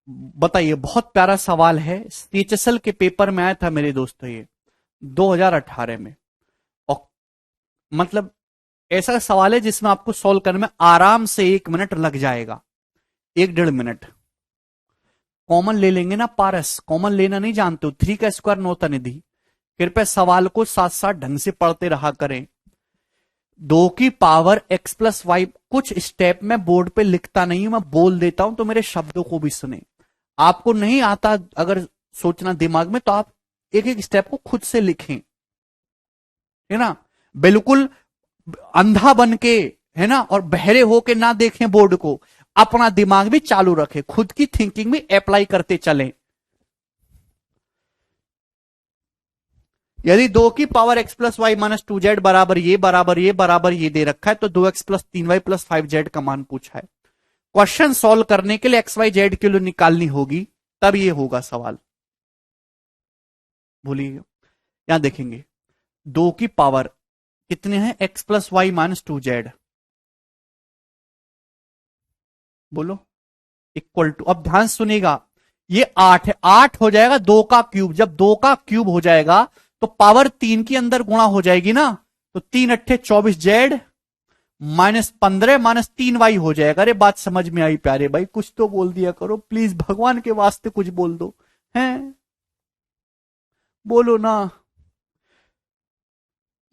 बताइए, बहुत प्यारा सवाल है, सीएचएसएल के पेपर में आया था मेरे दोस्तों, ये 2018 में। और मतलब ऐसा सवाल है जिसमें आपको सॉल्व करने में आराम से 1 मिनट लग जाएगा, 1-1.5 मिनट। कॉमन ले लेंगे ना पारस, कॉमन लेना नहीं जानते हो, 3 का स्क्वायर 9 था निधि। कृपया सवाल को साथ साथ ढंग से पढ़ते रहा करें। 2 की पावर x प्लस वाई, कुछ स्टेप में बोर्ड पे लिखता नहीं हूं, मैं बोल देता हूं, तो मेरे शब्दों को भी सुने। आपको नहीं आता अगर सोचना दिमाग में, तो आप एक एक स्टेप को खुद से लिखें, है ना। बिल्कुल अंधा बन के, है ना, और बहरे होके ना देखें बोर्ड को, अपना दिमाग भी चालू रखें, खुद की थिंकिंग भी अप्लाई करते चलें। यदि 2 की power x plus Y minus 2z बराबर ये दे रखा है, तो 2x plus 3y plus 5z का मान पूछा है। क्वेश्चन सॉल्व करने के लिए एक्स वाई जेड की वैल्यू निकालनी होगी, तब ये होगा सवाल। भूलिएगा, यहां देखेंगे 2 की पावर कितने हैं, x plus Y minus 2z, बोलो इक्वल टू, अब ध्यान सुनेगा, ये 8 है, 8 हो जाएगा 2 का क्यूब। जब 2 का क्यूब हो जाएगा तो पावर 3 के अंदर गुणा हो जाएगी ना, तो 3 अट्ठे 24z माइनस 15 माइनस 3y हो जाएगा। अरे बात समझ में आई प्यारे भाई, कुछ तो बोल दिया करो प्लीज, भगवान के वास्ते कुछ बोल दो, हैं बोलो ना।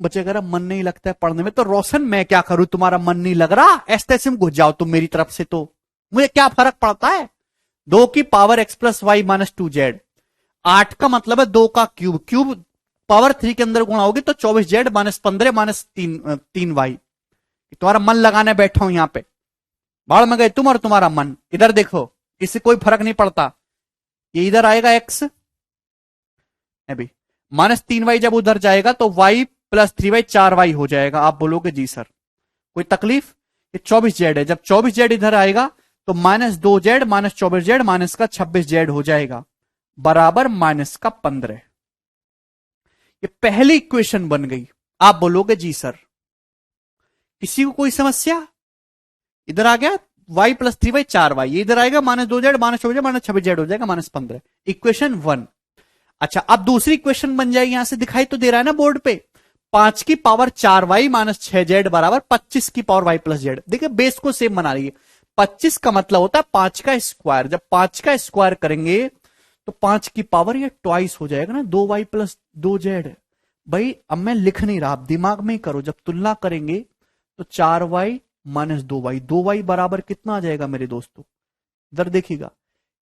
बच्चे अगर मन नहीं लगता है पढ़ने में, तो रोशन मैं क्या करूं, तुम्हारा मन नहीं लग रहा, ऐसे में घुस जाओ तुम मेरी तरफ से, तो मुझे क्या फर्क पड़ता है। 2 की power x plus Y minus 2z, 8 का मतलब है 2 का क्यूब, क्यूब पावर 3 के अंदर गुणा होगी तो 24z माइनस 15 माइनस 3y। तुम्हारा मन लगाने बैठा हूं यहां पे, बाढ़ में गए तुम और तुम्हारा मन। इधर देखो, इससे कोई फर्क नहीं पड़ता, ये इधर आएगा x, अभी माइनस 3y जब उधर जाएगा तो y प्लस 3y 4y हो जाएगा। आप बोलोगे जी सर कोई तकलीफ, ये 24z है, जब 24z इधर आएगा तो minus 2z minus 24z minus का 26z हो जाएगा, बराबर माइनस का 15। ये पहली इक्वेशन बन गई। आप बोलोगे जी सर, किसी को कोई समस्या। इधर आ गया y प्लस 3y 4y, ये इधर आएगा minus 2z minus 24z minus 26z हो जाएगा माइनस 15, इक्वेशन 1। अच्छा, अब दूसरी इक्वेशन बन जाएगी, यहां से दिखाई तो दे रहा है ना बोर्ड पे, 5 की पावर 4y माइनस 6z बराबर 25 की पावर y प्लस जेड। देखिए बेस को सेम बना रही है, 25 का मतलब होता है 5 का स्क्वायर, जब 5 का स्क्वायर करेंगे तो 5 की पावर ये ट्वाइस हो जाएगा ना, 2y प्लस 2z। भाई अब मैं लिख नहीं रहा, आप दिमाग में ही करो, जब तुलना करेंगे तो 4y माइनस 2y, 2y बराबर कितना आ जाएगा मेरे दोस्तों, इधर देखिएगा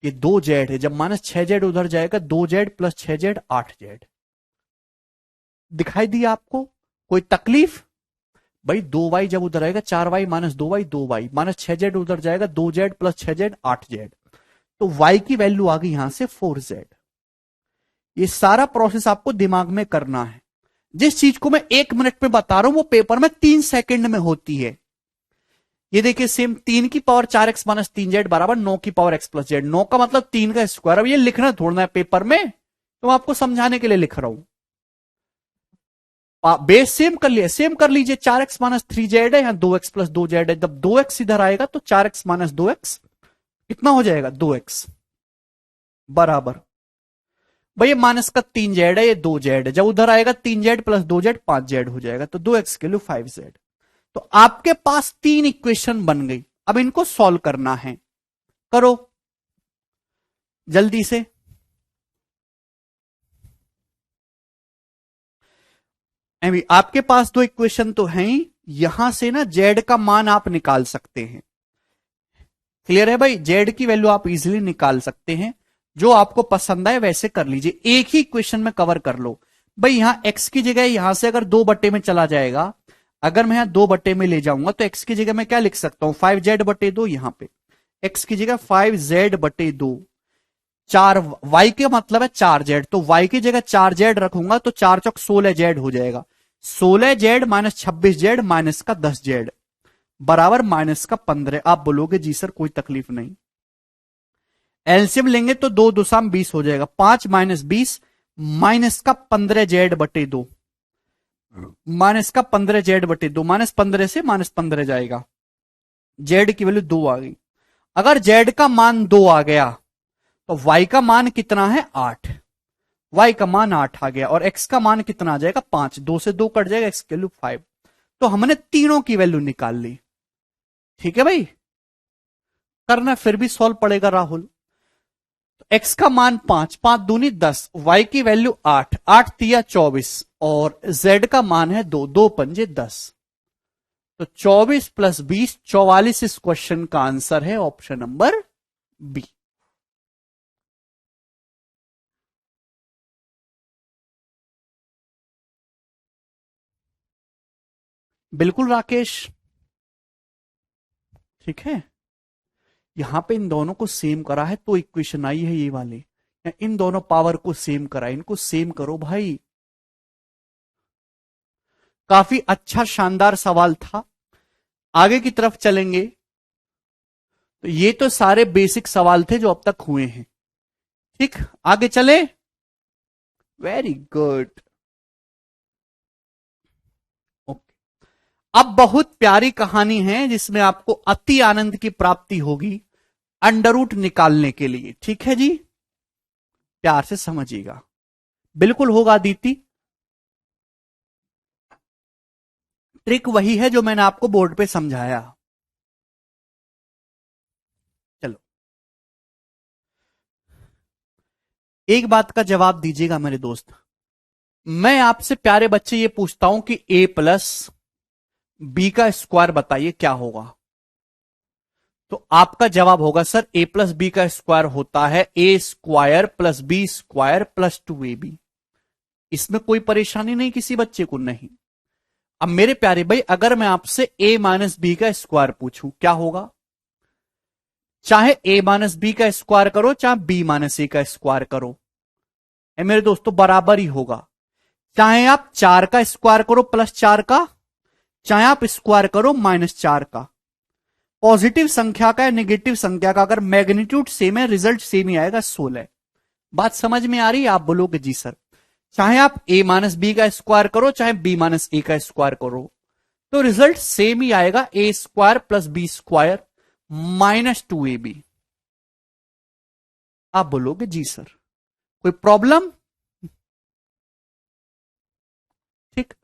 ये 2z है, जब माइनस 6z उधर जाएगा 2z प्लस 6z 8z। दिखाई दिया आपको, कोई तकलीफ। भाई 2y जब उधर आएगा 4y minus 2y 2y minus 6z उधर जाएगा 2z प्लस 6z 8z, तो y की वैल्यू आ गई यहां से 4z। ये सारा प्रोसेस आपको दिमाग में करना है। जिस चीज को मैं 1 मिनट में बता रहा हूं वो पेपर में 3 सेकंड में होती है। ये देखिए सेम 3⁴x-3z बराबर 9⁴x+z। 9 का मतलब 3 का स्क्वायर। अब ये लिखना थोड़ा है पेपर में, तो आपको समझाने के लिए लिख रहा हूं। बेस सेम कर लिया, सेम कर लीजिए। 4x-3z है, यहां 2x+2z है। जब 2x इधर आएगा तो 4x-2x कितना हो जाएगा? 2x बराबर। भाई ये माइनस का 3z है, ये 2z है। जब उधर आएगा 3z+2z 5z हो जाएगा, तो 2x के लिए 5z। तो आपके पास 3 इक्वेशन बन गई। अब इनको सॉल्व करना है, करो जल्दी से। आपके पास 2 इक्वेशन तो हैं ही। यहां से ना z का मान आप निकाल सकते हैं। क्लियर है भाई? z की वैल्यू आप इजीली निकाल सकते हैं। जो आपको पसंद आए वैसे कर लीजिए, एक ही इक्वेशन में कवर कर लो। भाई यहां x की जगह यहां से अगर 2 में चला जाएगा, अगर मैं यहां 2 में ले जाऊंगा तो x की जगह मैं क्या लिख सकता हूं? 5z/2। यहां पे x की जगह 5z/2। 4 y के मतलब है 4z, तो y की जगह 4z रखूंगा तो 4 चौक 16z हो जाएगा। 16z - 26z माइनस का 10z बराबर माइनस का 15। आप बोलोगे जी सर कोई तकलीफ नहीं। एलसीएम लेंगे तो 2 दूसाम 20 हो जाएगा। 5 - 20 माइनस का 15z/2 माइनस का 15z/2 -15 से -15 जाएगा। z की वैल्यू 2 आ गई। अगर z का मान 2 आ गया तो y का मान कितना है? 8। y का मान 8 आ गया और x का मान कितना आ जाएगा? 5। 2 से 2 कट जाएगा, x की वैल्यू 5। तो हमने तीनों की वैल्यू निकाल ली। ठीक है भाई, करना फिर भी सॉल्व पड़ेगा राहुल। तो x का मान 5, 5 दूनी 10, y की वैल्यू 8, 8 तिया 24 और z का मान है 2, 2 पंजे 10। तो 24 + 20 44 इस क्वेश्चन का आंसर है ऑप्शन नंबर बी। बिल्कुल राकेश, ठीक है। यहां पे इन दोनों को सेम करा है तो इक्वेशन आई है ये वाली। इन दोनों पावर को सेम करा, इनको सेम करो भाई। काफी अच्छा शानदार सवाल था। आगे की तरफ चलेंगे तो ये तो सारे बेसिक सवाल थे जो अब तक हुए हैं। ठीक, आगे चले। Very good. अब बहुत प्यारी कहानी है जिसमें आपको अति आनंद की प्राप्ति होगी अंडर रूट निकालने के लिए। ठीक है जी, प्यार से समझिएगा। बिल्कुल होगा दीति। ट्रिक वही है जो मैंने आपको बोर्ड पे समझाया। चलो, एक बात का जवाब दीजिएगा मेरे दोस्त। मैं आपसे प्यारे बच्चे ये पूछता हूं कि a + b का स्क्वायर बताइए क्या होगा। तो आपका जवाब होगा सर a + b का स्क्वायर होता है a² + b² + 2ab। इसमें कोई परेशानी नहीं किसी बच्चे को? नहीं। अब मेरे प्यारे भाई अगर मैं आपसे a - b का स्क्वायर पूछूं क्या होगा? चाहे a - b का स्क्वायर करो चाहे b - a का स्क्वायर करो, मेरे दोस्तों बराबर ही होगा। चाहे आप 4 का स्क्वायर करो +4 का, चाहे आप स्क्वायर करो -4 का। पॉजिटिव संख्या का या नेगेटिव संख्या का अगर मैग्नीट्यूड सेम है रिजल्ट सेम ही आएगा, 16। बात समझ में आ रही है? आप बोलोगे जी सर। चाहे आप a - b का स्क्वायर करो चाहे b - a का स्क्वायर करो तो रिजल्ट सेम ही आएगा, a² + b² -2ab। आप बोलोगे जी सर कोई प्रॉब्लम? ठीक।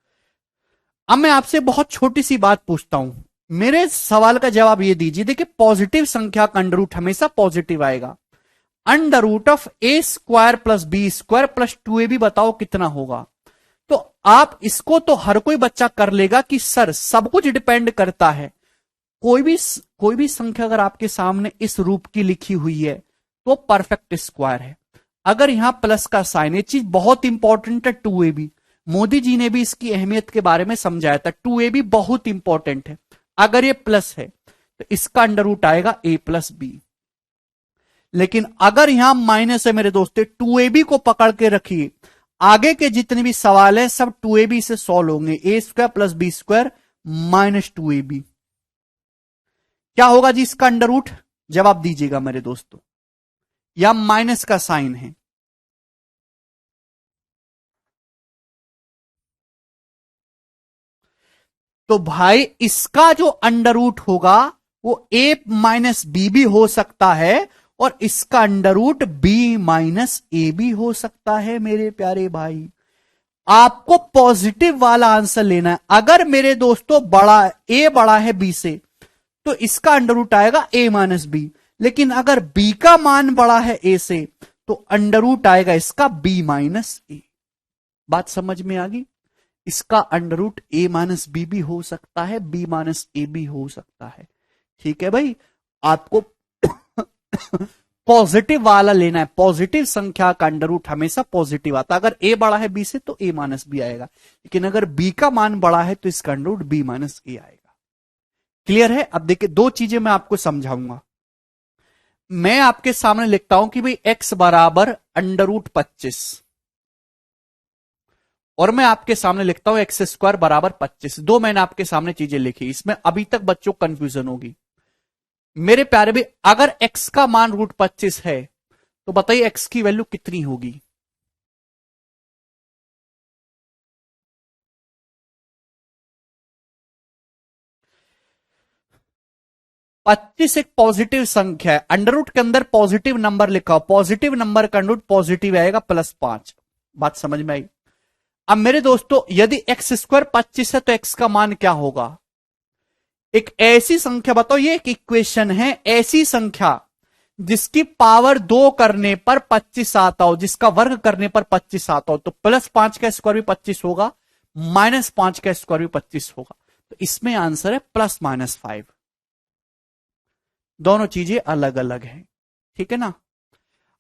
अब मैं आपसे बहुत छोटी सी बात पूछता हूं, मेरे सवाल का जवाब ये दीजिए। देखिए पॉजिटिव संख्या का अंडर रूट हमेशा पॉजिटिव आएगा। Under root of a² + b² + 2ab बताओ कितना होगा? तो आप इसको तो हर कोई बच्चा कर लेगा कि सर सब कुछ डिपेंड करता है। कोई भी संख्या अगर आपके सामने इस रूप की लिखी हुई है तो परफेक्ट स्क्वायर है। अगर यहां प्लस का साइन, ये चीज बहुत इंपॉर्टेंट है। 2ab मोदी जी ने भी इसकी अहमियत के बारे में समझाया था। 2ab बहुत इंपॉर्टेंट है। अगर ये प्लस है तो इसका अंडर रूट आएगा a + b। लेकिन अगर यहां माइनस है मेरे दोस्तों, 2ab को पकड़ के रखिए, आगे के जितने भी सवाल है सब 2ab से सॉल्व होंगे। A square plus B square minus 2ab क्या होगा जी इसका अंडर रूट? जवाब दीजिएगा मेरे दोस्तों, या माइनस का साइन है। तो भाई इसका जो अंडर रूट होगा वो a माइनस बी भी हो सकता है और इसका अंडर रूट b माइनस ए भी हो सकता है। मेरे प्यारे भाई, आपको पॉजिटिव वाला आंसर लेना है। अगर मेरे दोस्तों a बड़ा है b से तो इसका अंडर रूट आएगा a माइनस बी, लेकिन अगर b का मान बड़ा है a से तो अंडर रूट आएगा इसका b माइनस ए। बात समझ में आ गई? इसका under root a minus B भी हो सकता है, b माइनस ए भी हो सकता है। ठीक है भाई, आपको पॉजिटिव वाला लेना है। पॉजिटिव संख्या का अंडर रूट हमेशा पॉजिटिव आता है। अगर a बड़ा है b से तो a माइनस बी आएगा, लेकिन अगर b का मान बड़ा है तो इसका अंडर रूट b माइनस ए आएगा। क्लियर है? अब देखिए, दो चीजें मैं आपको समझाऊंगा। मैं आपके सामने लिखता हूं कि भाई x बराबर अंडर रूट 25 और मैं आपके सामने लिखता हूं एक्स स्क्वायर बराबर 25। दो मैंने आपके सामने चीजें लिखी, इसमें अभी तक बच्चों को कंफ्यूजन होगी। मेरे प्यारे भाई, अगर x का मान रूट 25 है तो बताइए x की वैल्यू कितनी होगी? पच्चीस एक पॉजिटिव संख्या है, अंडर रूट के अंदर पॉजिटिव नंबर लिखा हो, पॉजिटिव नंबर का अंडर रूट पॉजिटिव आएगा +5। बात समझ में आई? अब मेरे दोस्तों, यदि एक्स स्क्वायर 25 है तो एक्स का मान क्या होगा? एक ऐसी संख्या बताओ, ये एक इक्वेशन है, ऐसी संख्या जिसकी पावर 2 करने पर 25 आता हो, जिसका वर्ग करने पर 25 आता हो, तो +5 का स्क्वायर भी 25 होगा, -5 का स्क्वायर भी 25 होगा। तो इसमें आंसर है +-5। दोनों चीजें अलग अलग हैं। ठीक है ना?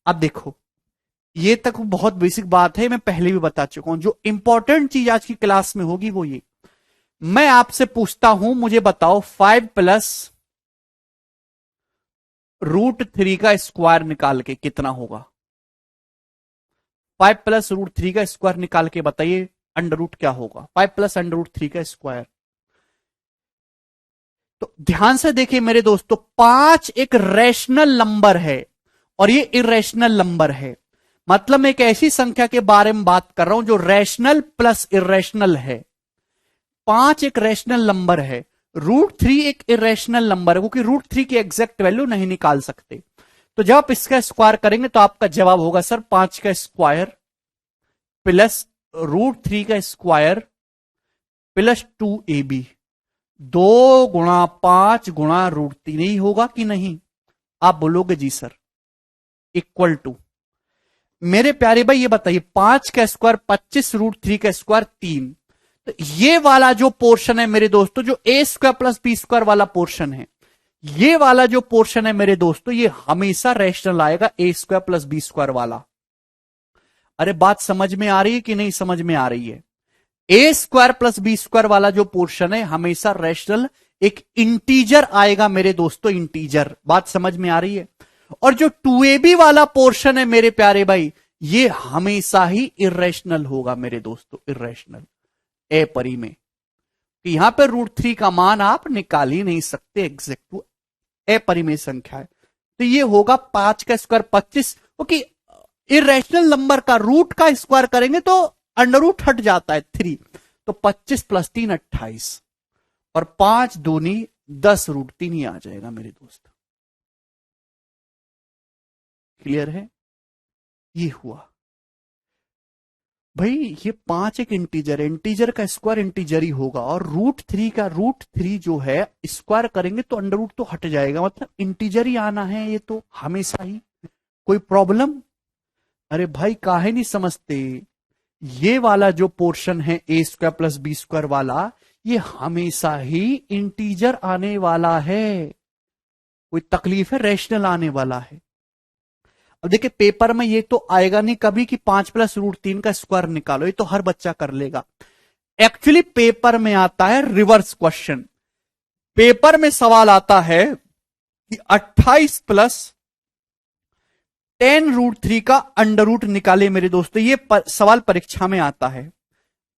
अब देखो, ये तक बहुत बेसिक बात है, मैं पहले भी बता चुका हूं। जो इंपॉर्टेंट चीज आज की क्लास में होगी वो ये, मैं आपसे पूछता हूं, मुझे बताओ 5 प्लस √3 का स्क्वायर निकाल के कितना होगा? 5 प्लस √3 का स्क्वायर निकाल के बताइए अंडर रूट क्या होगा? 5 प्लस अंडर रूट 3 का स्क्वायर। तो ध्यान से देखिए मेरे दोस्तों, 5 एक रैशनल नंबर है और ये इरेशनल नंबर है। मतलब मैं एक ऐसी संख्या के बारे में बात कर रहा हूं जो रैशनल प्लस इरेशनल है। 5 एक रैशनल नंबर है, √3 एक इरेशनल नंबर है, क्योंकि √3 की एग्जैक्ट वैल्यू नहीं निकाल सकते। तो जब आप इसका स्क्वायर करेंगे तो आपका जवाब होगा सर 5 का स्क्वायर प्लस √3 का स्क्वायर प्लस 2ab। 2 गुणा 5 गुणा √3 ही होगा कि नहीं? आप बोलोगे जी सर, इक्वल टू। मेरे प्यारे भाई ये बताइए, 5 का स्क्वायर 25, √3 का स्क्वायर 3। तो ये वाला जो पोर्शन है मेरे दोस्तों, जो a square plus B square वाला पोर्शन है, ये वाला जो पोर्शन है मेरे दोस्तों, ये हमेशा रैशनल आएगा, a square plus B square वाला। अरे बात समझ में आ रही है कि नहीं समझ में आ रही है? a square plus B square वाला जो पोर्शन है हमेशा रैशनल, एक इंटीजर आएगा मेरे दोस्तों, इंटीजर। बात समझ में आ रही है? और जो 2ab वाला पोर्शन है मेरे प्यारे भाई, ये हमेशा ही इरेशनल होगा मेरे दोस्तों, इरेशनल, अपरिमेय। तो यहां पर √3 का मान आप निकाल ही नहीं सकते, एग्जैक्ट अपरिमेय संख्या है। तो ये होगा 5 का स्क्वायर 25, क्योंकि इरेशनल नंबर का रूट का स्क्वायर करेंगे तो अंडर रूट हट जाता है 3। तो 25 + 3 28 और 5 दूनी 10 √3 ही आ जाएगा मेरे दोस्त। क्लियर है? ये हुआ भाई, ये 5 एक इंटीजर है, इंटीजर का स्क्वायर इंटीजर ही होगा, और √3 जो है स्क्वायर करेंगे तो अंडर रूट तो हट जाएगा, मतलब इंटीजर ही आना है ये तो हमेशा ही। कोई प्रॉब्लम? अरे भाई काहे नहीं समझते? ये वाला जो पोर्शन है a square plus B square वाला, ये हमेशा ही इंटीजर आने वाला है। कोई तकलीफ है? रैशनल आने वाला है। अब देखिए, पेपर में ये तो आएगा नहीं कभी कि 5 प्लस √3 का स्क्वायर निकालो, ये तो हर बच्चा कर लेगा। एक्चुअली पेपर में आता है रिवर्स क्वेश्चन। पेपर में सवाल आता है कि 28 प्लस 10√3 का अंडर रूट निकाले मेरे दोस्तों। ये सवाल परीक्षा में आता है।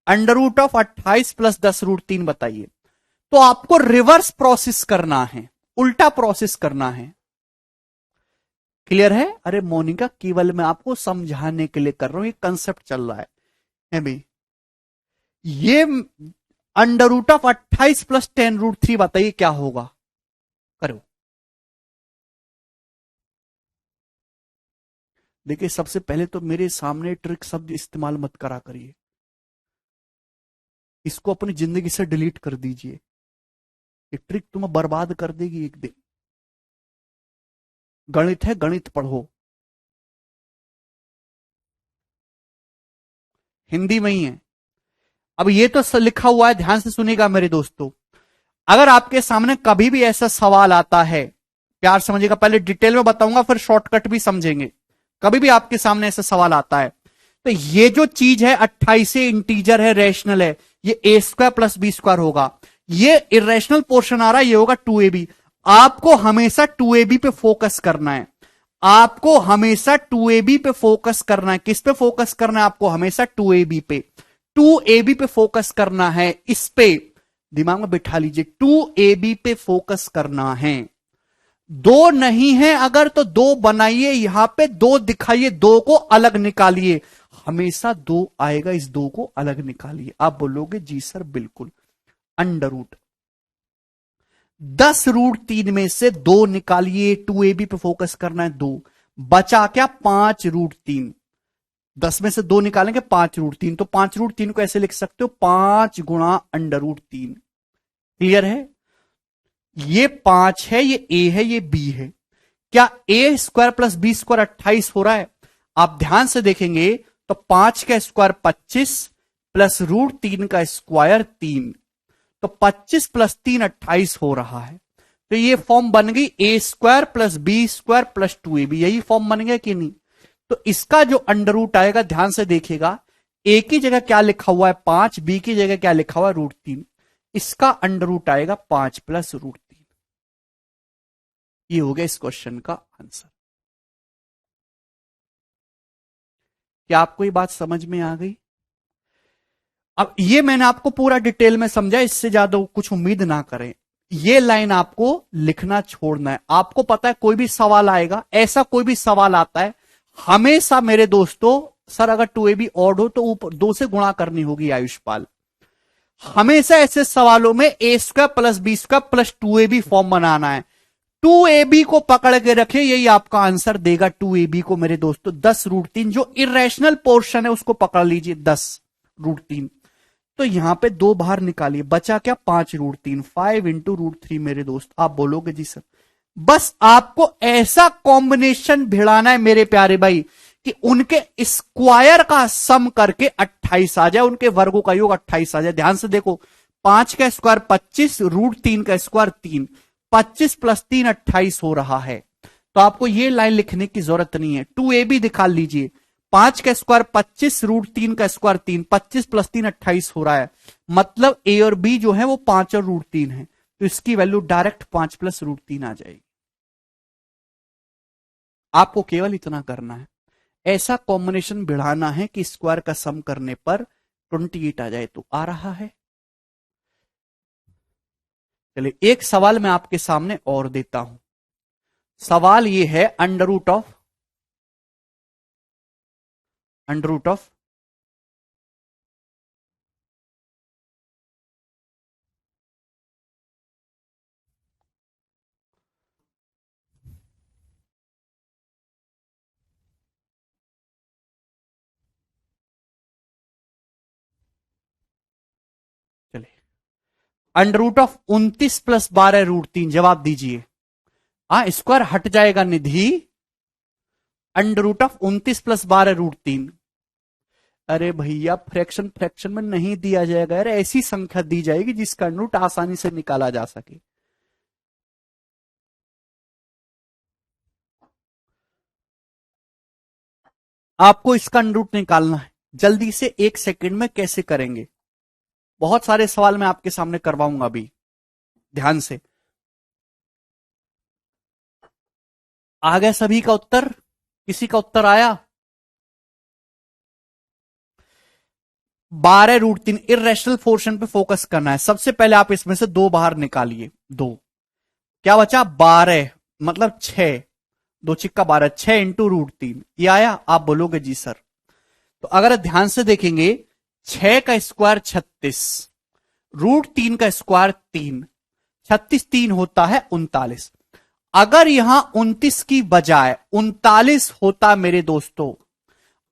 अंडर रूट ऑफ 28 प्लस 10√3 बताइए। तो आपको रिवर्स प्रोसेस करना है, उल्टा प्रोसेस करना है। क्लियर है? अरे मोनिका, केवल मैं आपको समझाने के लिए कर रहा हूं, ये कंसेप्ट चल रहा है भाई। ये अंडर रूट ऑफ 28 प्लस 10√3 बताइए क्या होगा, करो। देखिए, सबसे पहले तो मेरे सामने ट्रिक शब्द इस्तेमाल मत करा करिए, इसको अपनी जिंदगी से डिलीट कर दीजिए। ये ट्रिक तुम्हें बर्बाद कर देगी एक दिन। गणित है, गणित पढ़ो, हिंदी में ही है। अब ये तो लिखा हुआ है, ध्यान से सुनिएगा मेरे दोस्तों। अगर आपके सामने कभी भी ऐसा सवाल आता है, प्यार समझिएगा, पहले डिटेल में बताऊंगा फिर शॉर्टकट भी समझेंगे। कभी भी आपके सामने ऐसा सवाल आता है तो ये जो चीज है 28 इंटीजर है, रैशनल है, ये ए स्क्वायर प्लस बी स्क्वायर होगा। ये इरेशनल पोर्शन आ रहा है, ये होगा 2ab। आपको हमेशा 2ab पे फोकस करना है। आपको हमेशा 2ab पे फोकस करना है। किस पे फोकस करना है? आपको हमेशा 2ab पे, 2ab पे फोकस करना है। इस पे दिमाग में बिठा लीजिए, 2ab पे फोकस करना है। दो नहीं है अगर तो दो बनाइए, यहां पे दो दिखाइए, दो को अलग निकालिए। हमेशा दो आएगा, इस दो को अलग निकालिए। आप बोलोगे जी सर बिल्कुल। अंडर रूट 10√3 में से दो निकालिए, 2ab पे फोकस करना है, दो बचा क्या? 5√3। 10 में से दो निकालेंगे 5√3, तो 5√3 को ऐसे लिख सकते हो 5 गुणा अंडर रूट 3। क्लियर है? ये 5 है, ये ए है, ये बी है। क्या A square plus B square 28 हो रहा है? आप ध्यान से देखेंगे तो 5 का स्क्वायर 25 प्लस √3 का स्क्वायर 3, तो 25 प्लस 3 28 हो रहा है। तो ये फॉर्म बन गई A square plus B square plus 2ab। यही फॉर्म बन गया कि नहीं? तो इसका जो अंडर रूट आएगा, ध्यान से देखिएगा, ए की जगह क्या लिखा हुआ है 5, बी की जगह क्या लिखा हुआ है √3। इसका अंडर रूट आएगा 5 प्लस √3। ये हो गया इस क्वेश्चन का आंसर। क्या आपको ये बात समझ में आ गई? अब ये मैंने आपको पूरा डिटेल में समझा, इससे ज्यादा कुछ उम्मीद ना करें। ये लाइन आपको लिखना छोड़ना है। आपको पता है कोई भी सवाल आएगा, ऐसा कोई भी सवाल आता है, हमेशा मेरे दोस्तों, सर अगर 2ab ऑड हो तो ऊपर 2 से गुणा करनी होगी आयुष्पाल। हमेशा ऐसे सवालों में A square plus B square plus 2ab form बनाना है। 2ab को पकड़ के रखे, यही आपका आंसर देगा। 2ab को मेरे दोस्तों 10√3, जो इरेशनल पोर्शन है उसको पकड़ लीजिए 10√3। तो यहां पे दो बाहर निकालिए, बचा क्या? 5√3, 5 इंटू √3 मेरे दोस्त। आप बोलोगे जी सर। बस आपको ऐसा कॉम्बिनेशन भिड़ाना है मेरे प्यारे भाई कि उनके स्क्वायर का सम करके 28 आ जाए, उनके वर्गों का योग 28 आ जाए। ध्यान से देखो, 5 का स्क्वायर 25, √3 का स्क्वायर 3, 25 प्लस 3 28 हो रहा है। तो आपको यह लाइन लिखने की जरूरत नहीं है। 2ab दिखा लीजिए, 5 का स्क्वायर 25, √3 का स्क्वायर 3, 25 प्लस 3 28 हो रहा है। मतलब ए और बी जो है वो 5 और √3 है, तो इसकी वैल्यू डायरेक्ट 5 प्लस √3 आ जाएगी। आपको केवल इतना करना है, ऐसा कॉम्बिनेशन बढ़ाना है कि स्क्वायर का सम करने पर 28 आ जाए। तो आ रहा है। चलिए एक सवाल मैं आपके सामने और देता हूं। सवाल ये है, अंडर रूट ऑफ चलिए अंडर रूट ऑफ 29 प्लस 12√3, जवाब दीजिए। स्क्वायर हट जाएगा Nidhi. Under root of 29 plus 12√3। अरे भैया, फ्रैक्शन फ्रैक्शन में नहीं दिया जाएगा यार, ऐसी संख्या दी जाएगी जिसका अंडर रूट आसानी से निकाला जा सके। आपको इसका अंडर रूट निकालना है जल्दी से, 1 सेकंड में। कैसे करेंगे? बहुत सारे सवाल मैं आपके सामने करवाऊंगा अभी, ध्यान से। आ गया सभी का उत्तर? किसी का उत्तर आया? 12√3 इरेशनल पोर्शन पे फोकस करना है। सबसे पहले आप इसमें से दो बाहर निकालिए। दो क्या बचा? 12 मतलब 6, दो छिक्का 12, 6 इंटू √3 ये आया। आप बोलोगे जी सर। तो अगर ध्यान से देखेंगे 6 का स्क्वायर 36, √3 का स्क्वायर 3, 36 3 होता है 39। अगर यहां 29 की बजाय 39 होता मेरे दोस्तों,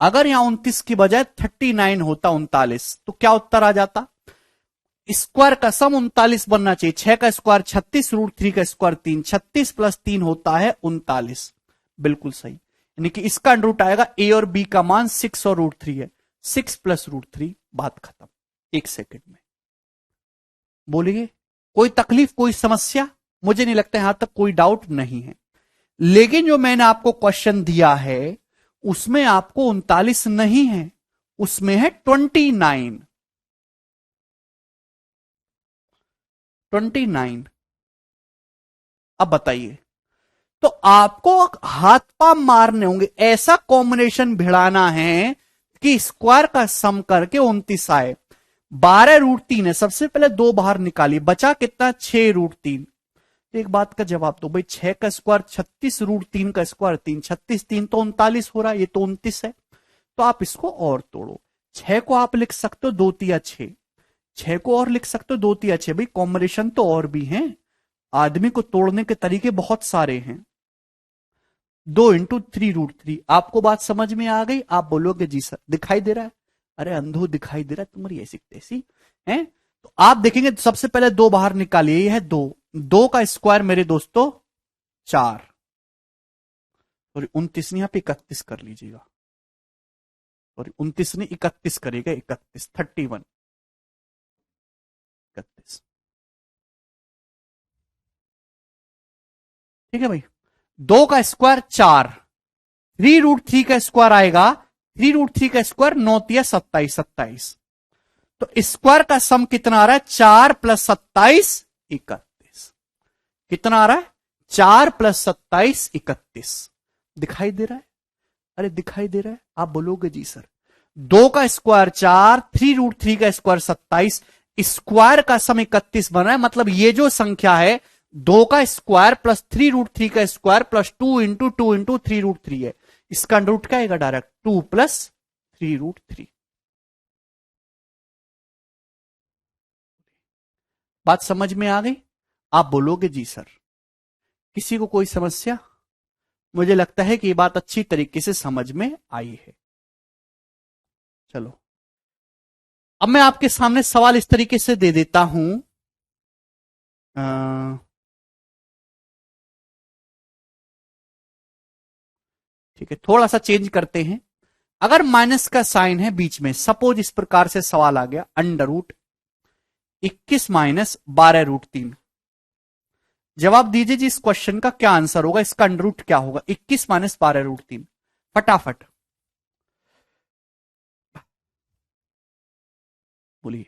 अगर यहां 29 की बजाय 39 होता 39, तो क्या उत्तर आ जाता? स्क्वायर का सम 39 बनना चाहिए। 6 का स्क्वायर 36, √3 का स्क्वायर 3, 36 प्लस 3 होता है 39। बिल्कुल सही। यानी कि इसका अंडर रूट आएगा, ए और बी का मान 6 और √3 है, 6 प्लस √3, बात खत्म। 1 सेकेंड में बोलिए। कोई तकलीफ, कोई समस्या? मुझे नहीं लगता यहां तक कोई डाउट नहीं है। लेकिन जो मैंने आपको क्वेश्चन दिया है उसमें आपको 39 नहीं है, उसमें है 29। 29। अब बताइए, तो आपको हाथ पांव मारने होंगे, ऐसा कॉम्बिनेशन भिड़ाना है कि स्क्वायर का सम करके 29 आए। 12√3 है, सबसे पहले दो बाहर निकालिए, बचा कितना? 6√3। तो एक बात का जवाब दो भाई, 6 का स्क्वायर 36, √3 का स्क्वायर 3, 36 3 तो 39 हो रहा है, ये तो 29 है। तो आप इसको और तोड़ो। 6 को आप लिख सकते हो 2 तिया 6, 6 को और लिख सकते हो 2 तिया 6। भाई कॉम्बिनेशन तो और भी हैं, आदमी को तोड़ने के तरीके बहुत सारे हैं। 2 इंटू 3√3। आपको बात समझ में आ गई? आप बोलोगे जी सर। दिखाई दे रहा है? अरे अंधो दिखाई दे रहा है तुम्हारी ऐसी तैसी है। तो आप देखेंगे सबसे पहले दो बाहर निकालिए, ये है 2, 2 का स्क्वायर मेरे दोस्तों 4, और 29 नहीं, आप 31 कर लीजिएगा, और 29 नहीं 31 करेगा, 31 31 31। ठीक है भाई। 2 का स्क्वायर 4, 3√3 का स्क्वायर आएगा, 3√3 का स्क्वायर 9 तिया 27, 27। तो स्क्वायर का सम कितना आ रहा है? 4 प्लस 27 31। कितना आ रहा है? 4 प्लस 27 31। दिखाई दे रहा है? अरे दिखाई दे रहा है? आप बोलोगे जी सर। 2 का स्क्वायर 4, 3√3 का स्क्वायर 27, स्क्वायर का सम 31 बना है। मतलब ये जो संख्या है 2 का स्क्वायर प्लस 3√3 का स्क्वायर प्लस 2 इंटू 2 इंटू 3√3 है। इसका अंडर रूट क्या आएगा? Direct 2 plus 3√3। बात समझ में आ गई? आप बोलोगे जी सर। किसी को कोई समस्या? मुझे लगता है कि ये बात अच्छी तरीके से समझ में आई है। चलो अब मैं आपके सामने सवाल इस तरीके से दे देता हूं। ठीक है, थोड़ा सा चेंज करते हैं। अगर माइनस का साइन है बीच में, सपोज इस प्रकार से सवाल आ गया, अंडर रूट 21 माइनस 12√3। जवाब दीजिए जी, इस क्वेश्चन का क्या आंसर होगा? इसका अंडर रूट क्या होगा? 21 माइनस 12√3, फटाफट बोलिए।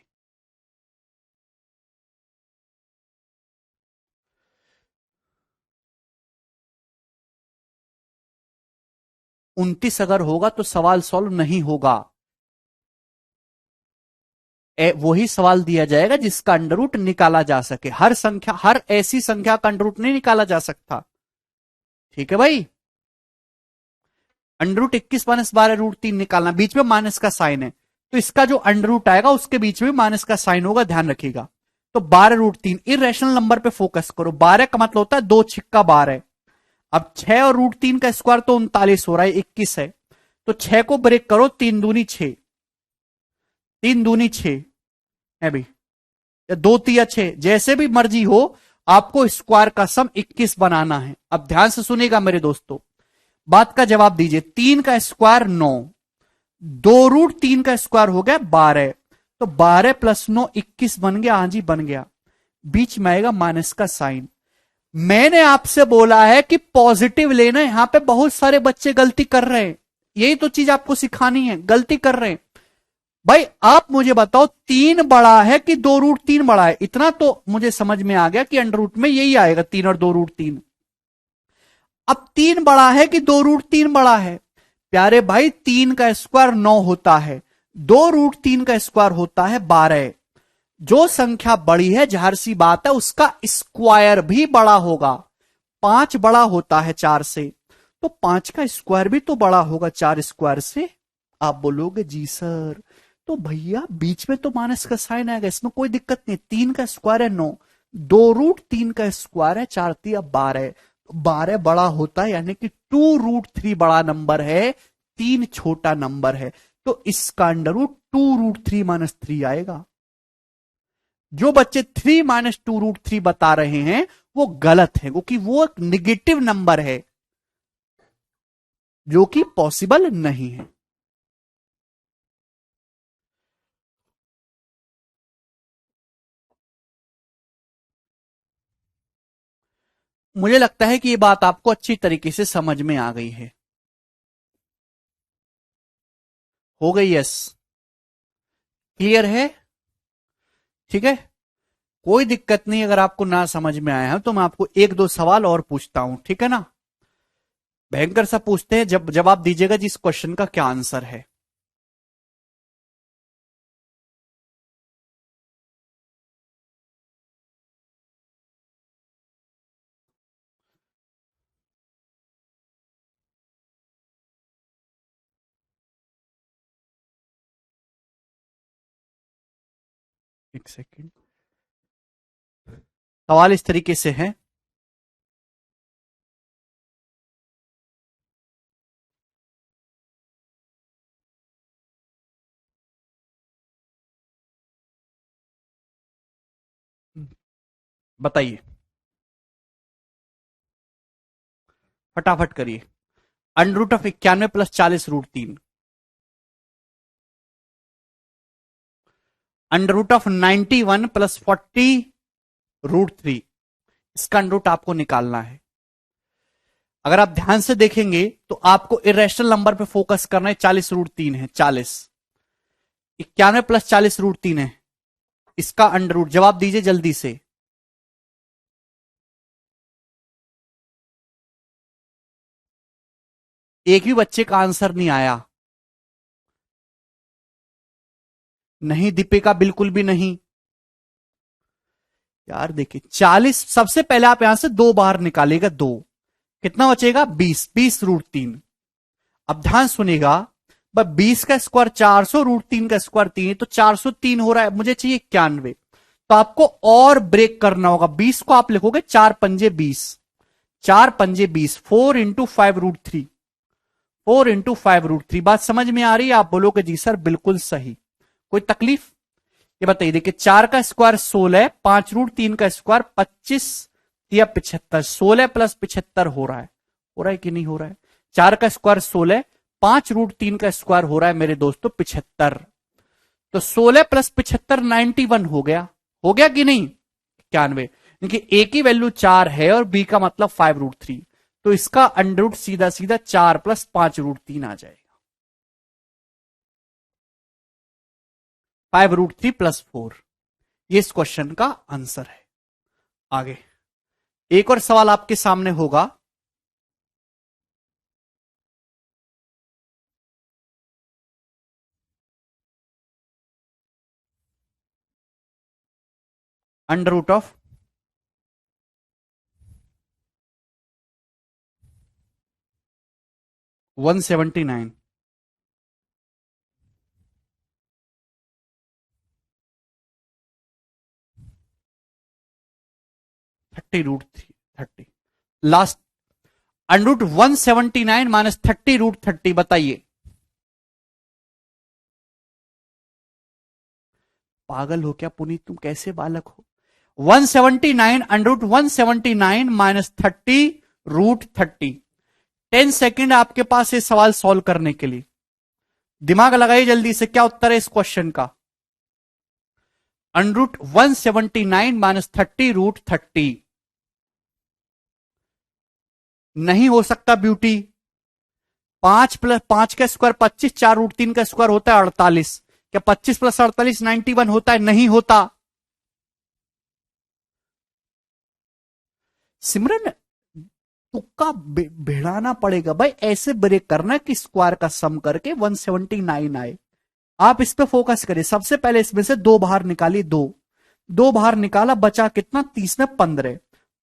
29 अगर होगा तो सवाल सॉल्व नहीं होगा। वही सवाल दिया जाएगा जिसका अंडर रूट निकाला जा सके। हर संख्या, हर ऐसी संख्या का अंडर रूट नहीं निकाला जा सकता। ठीक है भाई। अंडर रूट 21 माइनस 12√3 निकालना, बीच में माइनस का साइन है, तो इसका जो अंडर रूट आएगा उसके बीच में माइनस का साइन होगा, ध्यान रखिएगा। तो 12√3 इरेशनल नंबर पे फोकस करो। 12 का मतलब होता है 2 छिक्का 12। अब 6 और √3 का स्क्वायर तो 39 हो रहा है, 21 है, तो 6 को ब्रेक करो, 3 दूनी 6, 3 दूनी 6 है भाई, या 2 तिया 6, जैसे भी मर्जी हो, आपको स्क्वायर का सम 21 बनाना है। अब ध्यान से सुनिएगा मेरे दोस्तों, बात का जवाब दीजिए। 3 का स्क्वायर 9, 2√3 का स्क्वायर हो गया 12, तो 12 प्लस 9 21 बन गया। हाँ जी बन गया। बीच में आएगा माइनस का साइन। मैंने आपसे बोला है कि पॉजिटिव लेना। यहां पे बहुत सारे बच्चे गलती कर रहे हैं, यही तो चीज आपको सिखानी है, गलती कर रहे हैं। भाई आप मुझे बताओ 3 बड़ा है कि 2√3 बड़ा है? इतना तो मुझे समझ में आ गया कि अंडर रूट में यही आएगा, 3 और 2√3। अब 3 बड़ा है कि 2√3 बड़ा है? प्यारे भाई 3 का स्क्वायर 9 होता है, 2√3 का स्क्वायर होता है 12। जो संख्या बड़ी है जाहिर सी बात है उसका स्क्वायर भी बड़ा होगा। 5 बड़ा होता है 4 से, तो 5 का स्क्वायर भी तो बड़ा होगा 4 स्क्वायर से। आप बोलोगे जी सर, तो भैया बीच में तो माइनस का साइन आएगा, इसमें कोई दिक्कत नहीं। 3 का स्क्वायर है 9, 2√3 का स्क्वायर है 4 3 12, 12 बड़ा होता है, यानी कि 2√3 बड़ा नंबर है, 3 छोटा नंबर है, तो इसका अंडर रूट 2√3 - 3 आएगा। जो बच्चे 3 - 2√3 बता रहे हैं वो गलत है, क्योंकि वो एक निगेटिव नंबर है जो कि पॉसिबल नहीं है। मुझे लगता है कि ये बात आपको अच्छी तरीके से समझ में आ गई है। हो गई? यस, क्लियर है? ठीक है, कोई दिक्कत नहीं। अगर आपको ना समझ में आया है तो मैं आपको एक दो सवाल और पूछता हूं, ठीक है ना? भयंकर सा पूछते हैं, जब जवाब दीजिएगा जिस क्वेश्चन का क्या आंसर है। एक सेकेंड, सवाल इस तरीके से है। बताइए, फटाफट करिए। Under root of 91 plus 40√3, under root of 91 plus 40√3, इसका अंडर रूट आपको निकालना है। अगर आप ध्यान से देखेंगे तो आपको इरेशनल नंबर पे फोकस करना है। 40√3 है, 40, 91 प्लस 40√3 है, इसका अंडर रूट जवाब दीजिए जल्दी से। एक भी बच्चे का आंसर नहीं आया? नहीं दीपिका, बिल्कुल भी नहीं। यार देखिए 40, सबसे पहले आप यहां से 2 बाहर निकालेगा, 2, कितना बचेगा? 20, 20√3। अब ध्यान सुनेगा, 20 का स्क्वायर 400, √3 का स्क्वायर 3 है, तो 403 हो रहा है, मुझे चाहिए 91। तो आपको और ब्रेक करना होगा। 20 को आप लिखोगे 4 पंजे 20, 4 पंजे 20, 4 × 5√3, 4 × 5√3। बात समझ में आ रही है? आप बोलोगे जी सर बिल्कुल सही, कोई तकलीफ? ये बताइए, देखिए 4 का स्क्वायर 16, 5√3 का स्क्वायर 25 या 75, 16 प्लस 75 हो रहा है कि नहीं हो रहा है? 4 का स्क्वायर 16, 5√3 का स्क्वायर हो रहा है मेरे दोस्तों 75, तो 16 प्लस 75 91 हो गया कि नहीं? 91, क्योंकि ए की वैल्यू 4 है और बी का मतलब 5√3, तो इसका अंडर रूट सीधा सीधा 4 प्लस 5√3 आ जाएगा। 5√3 + 4, ये इस क्वेश्चन का आंसर है। आगे एक और सवाल आपके सामने होगा। Under root of 179, 30√3, 30 last, under root 179 - 30√30, बताइए। पागल हो क्या पुनीत, तुम कैसे बालक हो? 179, अंडर रूट 179 - 30√30। 10 सेकेंड आपके पास ये सवाल सॉल्व करने के लिए, दिमाग लगाइए जल्दी से, क्या उत्तर है इस क्वेश्चन का? Under root 179 - 30√30। नहीं हो सकता ब्यूटी। 5 प्लस 5 का स्क्वायर 25, 4√3 का स्क्वायर होता है 48, क्या 25 + 48 91 होता है? नहीं होता। सिमरन तुक्का भिड़ाना पड़ेगा भाई, ऐसे ब्रेक करना कि स्क्वायर का सम करके 179 आए। आप इस पे फोकस करिए। सबसे पहले इसमें से दो बाहर निकालिए, दो बाहर निकाला, बचा कितना, 30 में 15,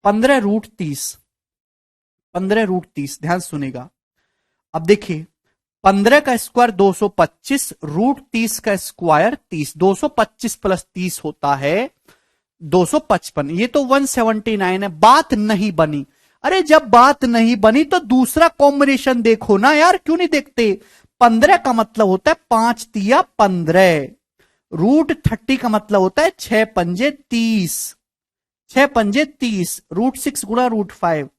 15√30, 15√30। ध्यान सुनेगा। अब देखिए 15 का स्क्वायर 225, √30 का स्क्वायर 30, 225 प्लस 30 होता है 255। ये तो 179 है। बात नहीं बनी। अरे जब बात नहीं बनी तो दूसरा कॉम्बिनेशन देखो ना यार, क्यों नहीं देखते। 15 का मतलब होता है 5 तिया 15, √30 का मतलब होता है 6 पंजे 30, 6 पंजे 30, √6 गुणा √5।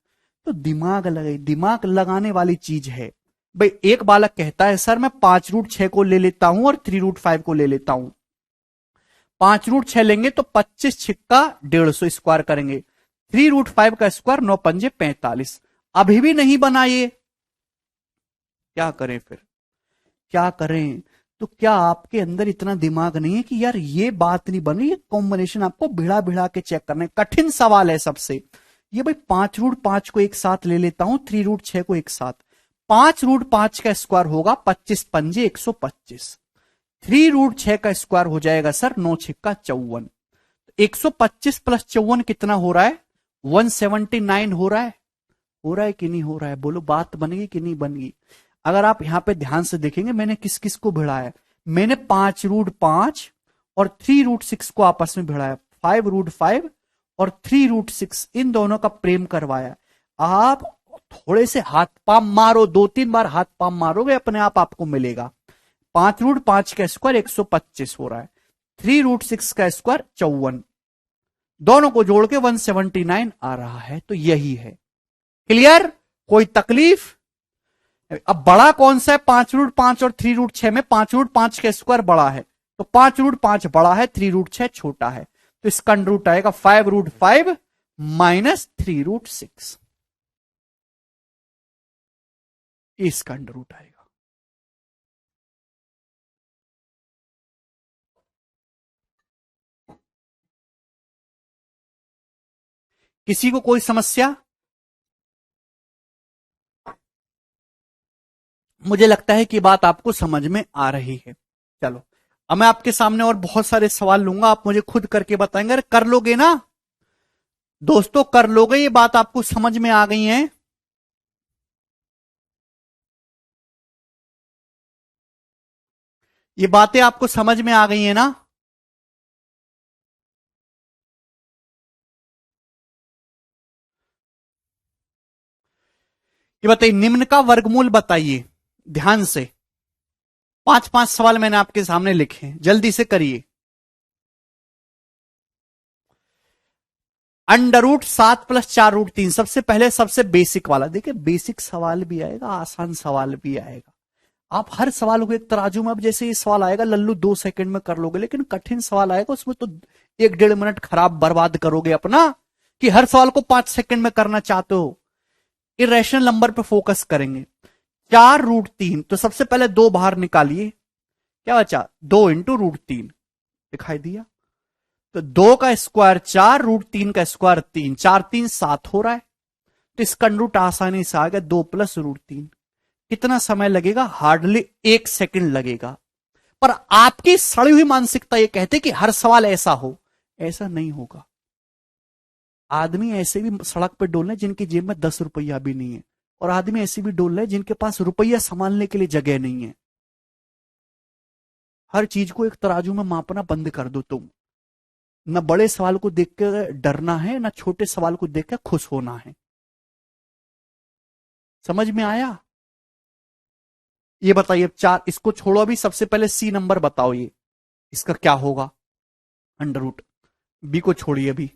तो दिमाग लगाने वाली चीज है भाई। एक बालक कहता है सर मैं 5√6 को ले लेता हूं और 3√5 को ले लेता हूं। 5√6 लेंगे तो 25 छिक्का 150 स्क्वायर करेंगे, 3√5 का स्क्वायर 9 पंजे 45। अभी भी नहीं बना ये, क्या करें फिर, क्या करें। तो क्या आपके अंदर इतना दिमाग नहीं है कि यार ये बात नहीं बनी, ये कॉम्बिनेशन आपको भिड़ा भिड़ा के चेक करना है। कठिन सवाल है सबसे ये भाई। 5√5 को एक साथ ले लेता हूं, 3√6 को एक साथ। 5√5 का स्क्वायर होगा 25 पंजे 125, 3√6 का स्क्वायर हो जाएगा सर 9 छिक्का 54। 125 प्लस 54 कितना हो रहा है, 179 हो रहा है। हो रहा है कि नहीं हो रहा है, बोलो बात बनेगी कि नहीं बनेगी। अगर आप यहां पे ध्यान से देखेंगे मैंने किस किस को भिड़ाया, मैंने 5√5 और 3√6 को आपस में भिड़ाया, 5√5 और 3√6 इन दोनों का प्रेम करवाया। आप थोड़े से हाथ पाम मारो, 2-3 बार हाथ पाम मारोगे अपने आप आपको मिलेगा। 5√5 का स्क्वायर 125 हो रहा है, 3√6 का स्क्वायर 54, दोनों को जोड़ के 179 आ रहा है। तो यही है। क्लियर, कोई तकलीफ। अब बड़ा कौन सा है, 5√5 और 3√6 में 5√5 का स्क्वायर बड़ा है, तो 5√5 बड़ा है, 3√6 छोटा है। तो इसका अंडर रूट आएगा 5√5 माइनस 3√6, इसका अंडर रूट आएगा। किसी को कोई समस्या। मुझे लगता है कि बात आपको समझ में आ रही है। चलो अब मैं आपके सामने और बहुत सारे सवाल लूंगा, आप मुझे खुद करके बताएंगे। अरे कर लोगे ना दोस्तों, कर लोगे, ये बात आपको समझ में आ गई है। ये बातें आपको समझ में आ गई है ना। ये बताइए, निम्न का वर्गमूल बताइए ध्यान से। 5-5 सवाल मैंने आपके सामने लिखे हैं, जल्दी से करिए। √7 प्लस 4√3, सबसे पहले सबसे बेसिक वाला देखिए। बेसिक सवाल भी आएगा, आसान सवाल भी आएगा। आप हर सवाल को एक तराजू में, अब जैसे ये सवाल आएगा लल्लू 2 सेकंड में कर लोगे, लेकिन कठिन सवाल आएगा उसमें तो 1-1.5 मिनट खराब बर्बाद करोगे अपना, कि हर सवाल को 5 सेकंड में करना चाहते हो। इरेशनल नंबर पे फोकस करेंगे। 4√3, तो सबसे पहले 2 बाहर निकालिए, क्या बचा, 2 इंटू √3, दिखाई दिया। तो 2 का स्क्वायर 4, √3 का स्क्वायर 3, 4 3 7 हो रहा है। तो इसका रूट आसानी से आ गया 2 प्लस √3। कितना समय लगेगा, हार्डली 1 सेकंड लगेगा। पर आपकी सड़ी हुई मानसिकता यह कहते कि हर सवाल ऐसा हो, ऐसा नहीं होगा। आदमी ऐसे भी सड़क पे डोल रहे जिनकी जेब में 10 रुपया भी नहीं है, और आदमी ऐसे भी डोल रहे जिनके पास रुपया संभालने के लिए जगह नहीं है। हर चीज को एक तराजू में मापना बंद कर दो तुम। न बड़े सवाल को देख कर डरना है, न छोटे सवाल को देख कर खुश होना है। समझ में आया। ये बताइए, अब 4 इसको छोड़ो, अभी सबसे पहले सी नंबर बताओ, ये इसका क्या होगा, अंडर रूट। बी को छोड़िए अभी,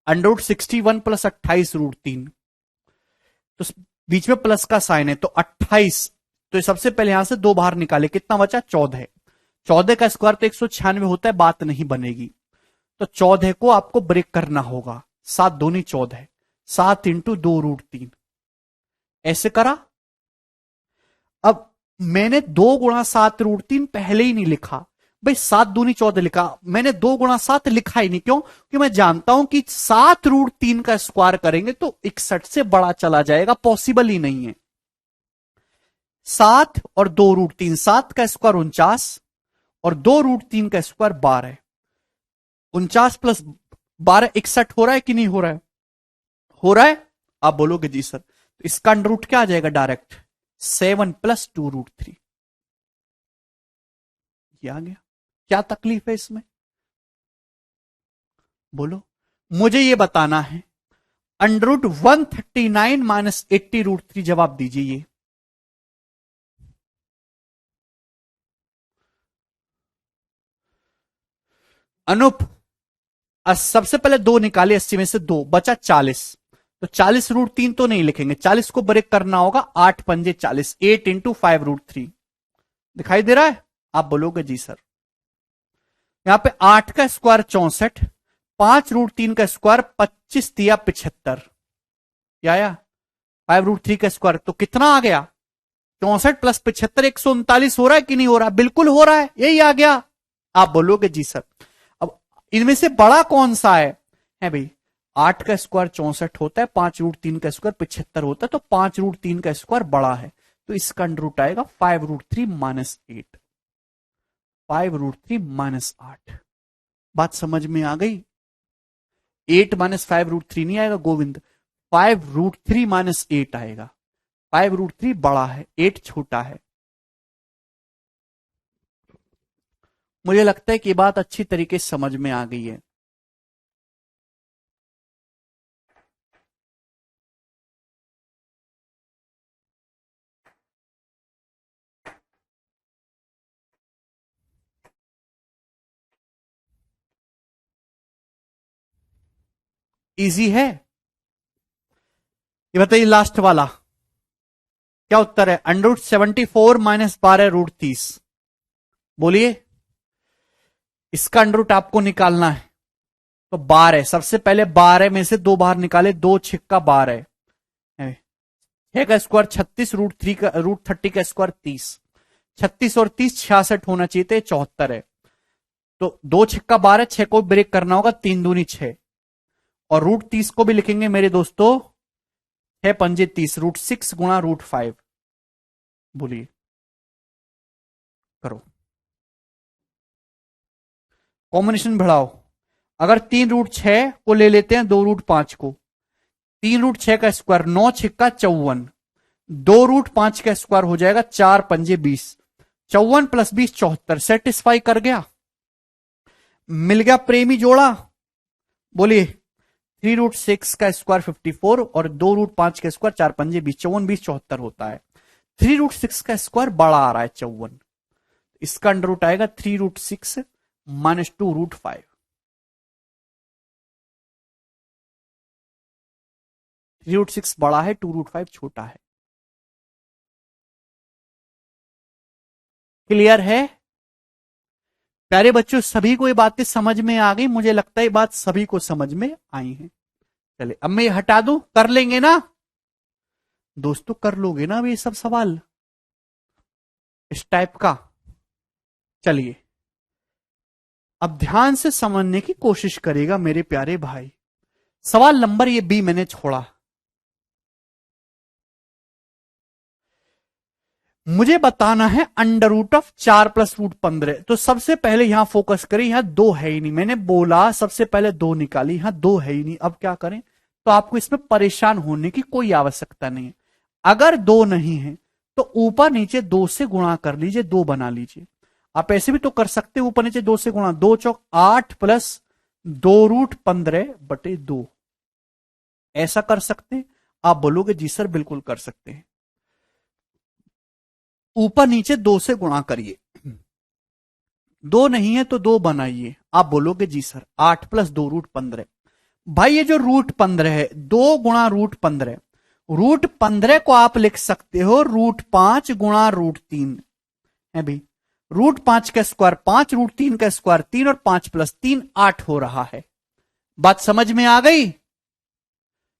√61 प्लस 28√3, तो बीच में प्लस का साइन है तो 28। तो सबसे पहले यहां से 2 बाहर निकाले, कितना बचा, 14। 14 का स्क्वायर तो 196 होता है, बात नहीं बनेगी। तो 14 को आपको ब्रेक करना होगा, 7 दूनी 14, 7 इंटू 2√3, ऐसे करा। अब मैंने 2 गुणा 7√3 पहले ही नहीं लिखा, भाई 7 दूनी 14 लिखा, मैंने 2 गुणा 7 लिखा ही नहीं, क्यों? क्योंकि मैं जानता हूं कि 7√3 का स्क्वायर करेंगे तो 61 से बड़ा चला जाएगा, पॉसिबल ही नहीं है। 7 और 2√3, 7 का स्क्वायर 49 और 2√3 का स्क्वायर 12। 49 प्लस 12 61 हो रहा है कि नहीं हो रहा है? हो रहा है। आप बोलोगे जी सर, तो इसका अंडर रूट क्या आ जाएगा? डायरेक्ट 7 + 2√3। ये आ गया। क्या तकलीफ है इसमें? बोलो, मुझे ये बताना है। अंडर रूट 139 - 80√3, जवाब दीजिए ये। अनुप, सबसे पहले 2 निकाले, 80 में से 2 बचा 40, तो 40√3 तो नहीं लिखेंगे, 40 को ब्रेक करना होगा, 8 पंजे 40, 8 × 5√3। दिखाई दे रहा है? आप बोलोगे जी सर। यहां पे 8 का स्क्वायर 64, 5√3 का स्क्वायर 25 दिया 75, क्या आया? 5√3 का स्क्वायर तो कितना आ गया? 64 + 75 139 हो रहा है कि नहीं हो रहा? बिल्कुल हो रहा है, यही आ गया। आप बोलोगे जी सर। अब इनमें से बड़ा कौन सा है भाई? 8 का स्क्वायर 64 होता है, 5√3 का स्क्वायर 75 होता है, तो 5√3 का स्क्वायर बड़ा है, तो इसका अंडर रूट आएगा 5√3 - 8। 5√3 - 8। बात समझ में आ गई? 8 - 5√3 नहीं आएगा गोविंद, 5√3 - 8 आएगा। 5√3 बड़ा है, 8 छोटा है। मुझे लगता है कि ये बात अच्छी तरीके से समझ में आ गई है। इजी है। ये बताइए लास्ट वाला क्या उत्तर है? Under root 74 - 12√30। बोलिए, इसका अंडर रूट आपको निकालना है, तो 12। सबसे पहले 12 में से 2 बाहर निकाले, 2 छिक्का 12, 6 का स्क्वायर 36, √30 का स्क्वायर 30, 36 और 30 66 होना चाहिए थे, 74 है। तो 2 छिक्का 12, 6 को ब्रेक करना होगा, 3 दूनी 6, और √30 को भी लिखेंगे मेरे दोस्तों, 6 पंजे 30, √6 गुणा √5। बोलिए, करो कॉम्बिनेशन बढ़ाओ। अगर 3√6 को ले लेते हैं, 2√5 को, 3√6 का स्क्वायर 9 छिक्का 54, 2√5 का स्क्वायर हो जाएगा 4 पंजे 20, 54 + 20 74। सेटिस्फाई कर गया? मिल गया प्रेमी जोड़ा? बोलिए, 3√6 का स्क्वायर 54 और 2√5 का स्क्वायर 4 पंजे 20, 54 20 74 होता है। 3√6 का स्क्वायर बड़ा आ रहा है 54, इसका अंडर रूट आएगा 3√6 - 2√5। 3√6 बड़ा है, 2√5 छोटा है। क्लियर है प्यारे बच्चों? सभी को ये बातें समझ में आ गई? मुझे लगता है ये बात सभी को समझ में आई है। चले, अब मैं ये हटा दूं, कर लेंगे ना दोस्तों? कर लोगे ना अब ये सब सवाल इस टाइप का? चलिए, अब ध्यान से समझने की कोशिश करेगा मेरे प्यारे भाई। सवाल नंबर ये बी मैंने छोड़ा। मुझे बताना है अंडर रूट ऑफ 4 + √15। तो सबसे पहले यहां फोकस करें, यहां 2 है ही नहीं, मैंने बोला सबसे पहले 2 निकाली, यहां 2 है ही नहीं। अब क्या करें? तो आपको इसमें परेशान होने की कोई आवश्यकता नहीं है। अगर 2 नहीं है तो ऊपर नीचे 2 से गुणा कर लीजिए, 2 बना लीजिए। आप ऐसे भी तो कर सकते हैं, ऊपर नीचे 2 से गुणा, 2 चौक 8 + 2√15/2, ऐसा कर सकते हैं। आप बोलोगे जी सर बिल्कुल कर सकते हैं। ऊपर नीचे 2 से गुणा करिए, 2 नहीं है तो 2 बनाइए। आप बोलोगे जी सर 8 + 2√15। भाई ये जो √15 है, 2 गुणा √15, √15 को आप लिख सकते हो √5 गुणा √3 है भाई। √5 का स्क्वायर 5, √3 का स्क्वायर 3, और 5 + 3 8 हो रहा है। बात समझ में आ गई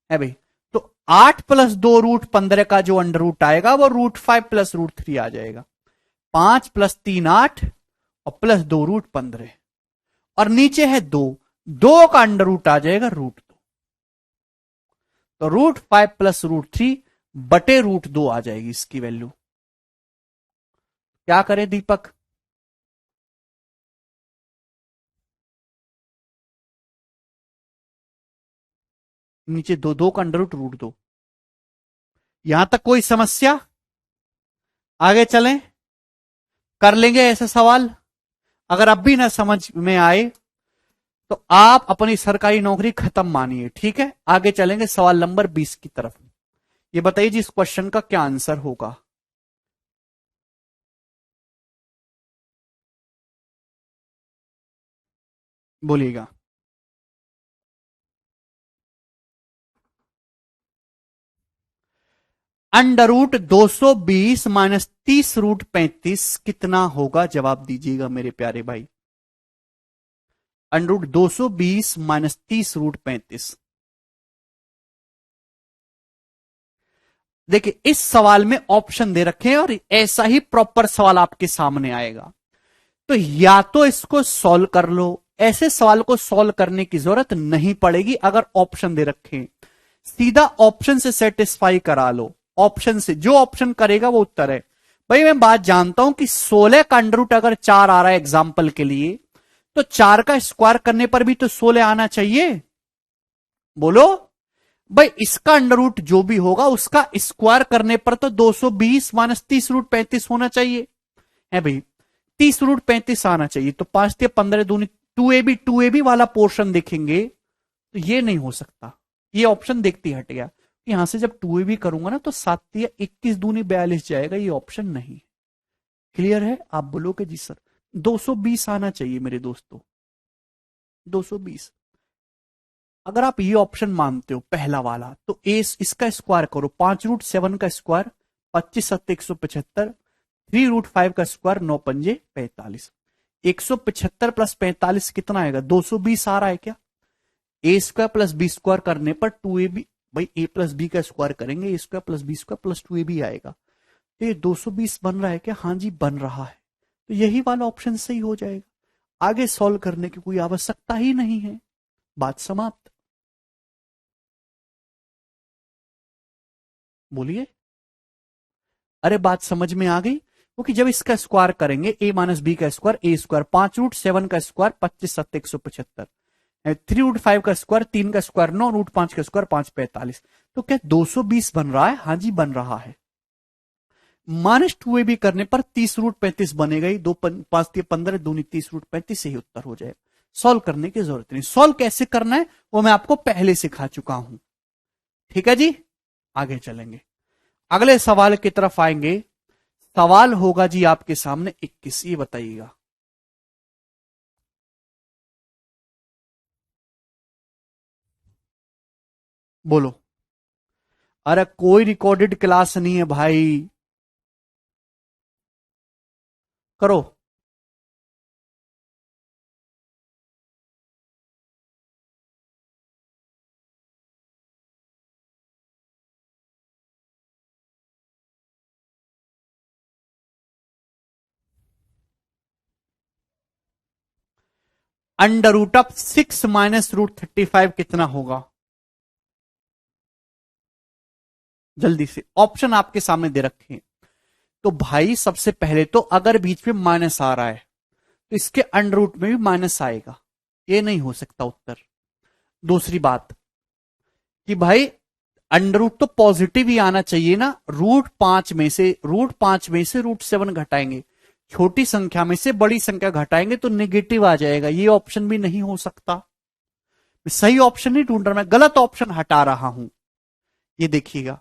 है भाई? तो 8 + 2√15 का जो अंडर रूट आएगा वो √5 + √3 आ जाएगा। 5 + 3 8, और प्लस 2√15 और नीचे है 2 का अंडर रूट आ जाएगा √2, तो √5 प्लस √3 बटे √2 आ जाएगी इसकी वैल्यू। क्या करें दीपक? नीचे 2 का अंडर रूट √2। यहां तक कोई समस्या? आगे चलें, कर लेंगे ऐसा सवाल। अगर अब भी ना समझ में आए तो आप अपनी सरकारी नौकरी खत्म मानिए, ठीक है। आगे चलेंगे सवाल नंबर 20 की तरफ। ये बताइए जी, इस क्वेश्चन का क्या आंसर होगा? बोलिएगा। √220 माइनस 30√35 कितना होगा? जवाब दीजिएगा मेरे प्यारे भाई। √220 माइनस 30√35। देखिए, इस सवाल में ऑप्शन दे रखे हैं और ऐसा ही प्रॉपर सवाल आपके सामने आएगा, तो या तो इसको सॉल्व कर लो। ऐसे सवाल को सॉल्व करने की जरूरत नहीं पड़ेगी अगर ऑप्शन दे रखे हैं, सीधा ऑप्शन से सेटिस्फाई करा लो। ऑप्शन से जो ऑप्शन करेगा वो उत्तर है। भाई मैं बात जानता हूं कि 16 का अंडर रूट अगर 4 आ रहा है एग्जाम्पल के लिए, तो 4 का स्क्वायर करने पर भी तो 16 आना चाहिए। बोलो भाई, इसका अंडर रूट जो भी होगा उसका स्क्वायर करने पर तो 220 माइनस 30√35 होना चाहिए, है भाई। 30√35 आना चाहिए, तो 5×15 दूनी 2ab वाला पोर्शन देखेंगे तो ये नहीं हो सकता। ये ऑप्शन देखते ही हट गया। यहां से जब 2ab करूंगा ना तो 7×21 दूनी 42 जाएगा, ये ऑप्शन नहीं। क्लियर है? आप बोलोगे जी सर 220 आना चाहिए मेरे दोस्तों, 220। अगर आप ये ऑप्शन मानते हो पहला वाला, तो इसका स्क्वायर करो, 5√7 का स्क्वायर 25×7=175, 3√5 का स्क्वायर 9×5=45। 175 प्लस 45 कितना आएगा? 220 आ रहा है क्या? A square plus B square करने पर 2ab, भाई ए प्लस बी का स्क्वायर करेंगे, A square plus B square plus 2ab आएगा। तो ये 220 बन रहा है क्या? हाँ जी बन रहा है, तो यही वाला ऑप्शन सही हो जाएगा। आगे सॉल्व करने की कोई आवश्यकता ही नहीं है, बात समाप्त। बोलिए, अरे बात समझ में आ गई? क्योंकि जब इसका स्क्वायर करेंगे ए माइनस बी का स्क्वायर ए स्क्वायर, 5√7 का स्क्वायर 25×7=175, 3√5 का स्क्वायर 3 का स्क्वायर 9, √5 का स्क्वायर 5×45। तो क्या 220 बन रहा है? हाँ जी बन रहा है। -2ab करने पर 30√35 बनेगा ही, 5×15 दूनी 30√35 से ही उत्तर हो जाएगा। सॉल्व करने की जरूरत नहीं। सॉल्व कैसे करना है वो मैं आपको पहले सिखा चुका हूं, ठीक है जी। आगे चलेंगे, अगले सवाल की तरफ आएंगे। सवाल होगा जी आपके सामने 21, ये बताइएगा। बोलो। अरे कोई रिकॉर्डेड क्लास नहीं है भाई, करो। √6 माइनस √35 कितना होगा? जल्दी से, ऑप्शन आपके सामने दे रखे हैं। तो भाई सबसे पहले तो अगर बीच में माइनस आ रहा है तो इसके अंडर रूट में भी माइनस आएगा, ये नहीं हो सकता उत्तर। दूसरी बात कि भाई अंडर रूट तो पॉजिटिव ही आना चाहिए ना। √5 में से √7 घटाएंगे, छोटी संख्या में से बड़ी संख्या घटाएंगे तो नेगेटिव आ जाएगा, ये ऑप्शन भी नहीं हो सकता। मैं सही ऑप्शन नहीं ढूंढ रहा, मैं गलत ऑप्शन हटा रहा हूं, ये देखिएगा।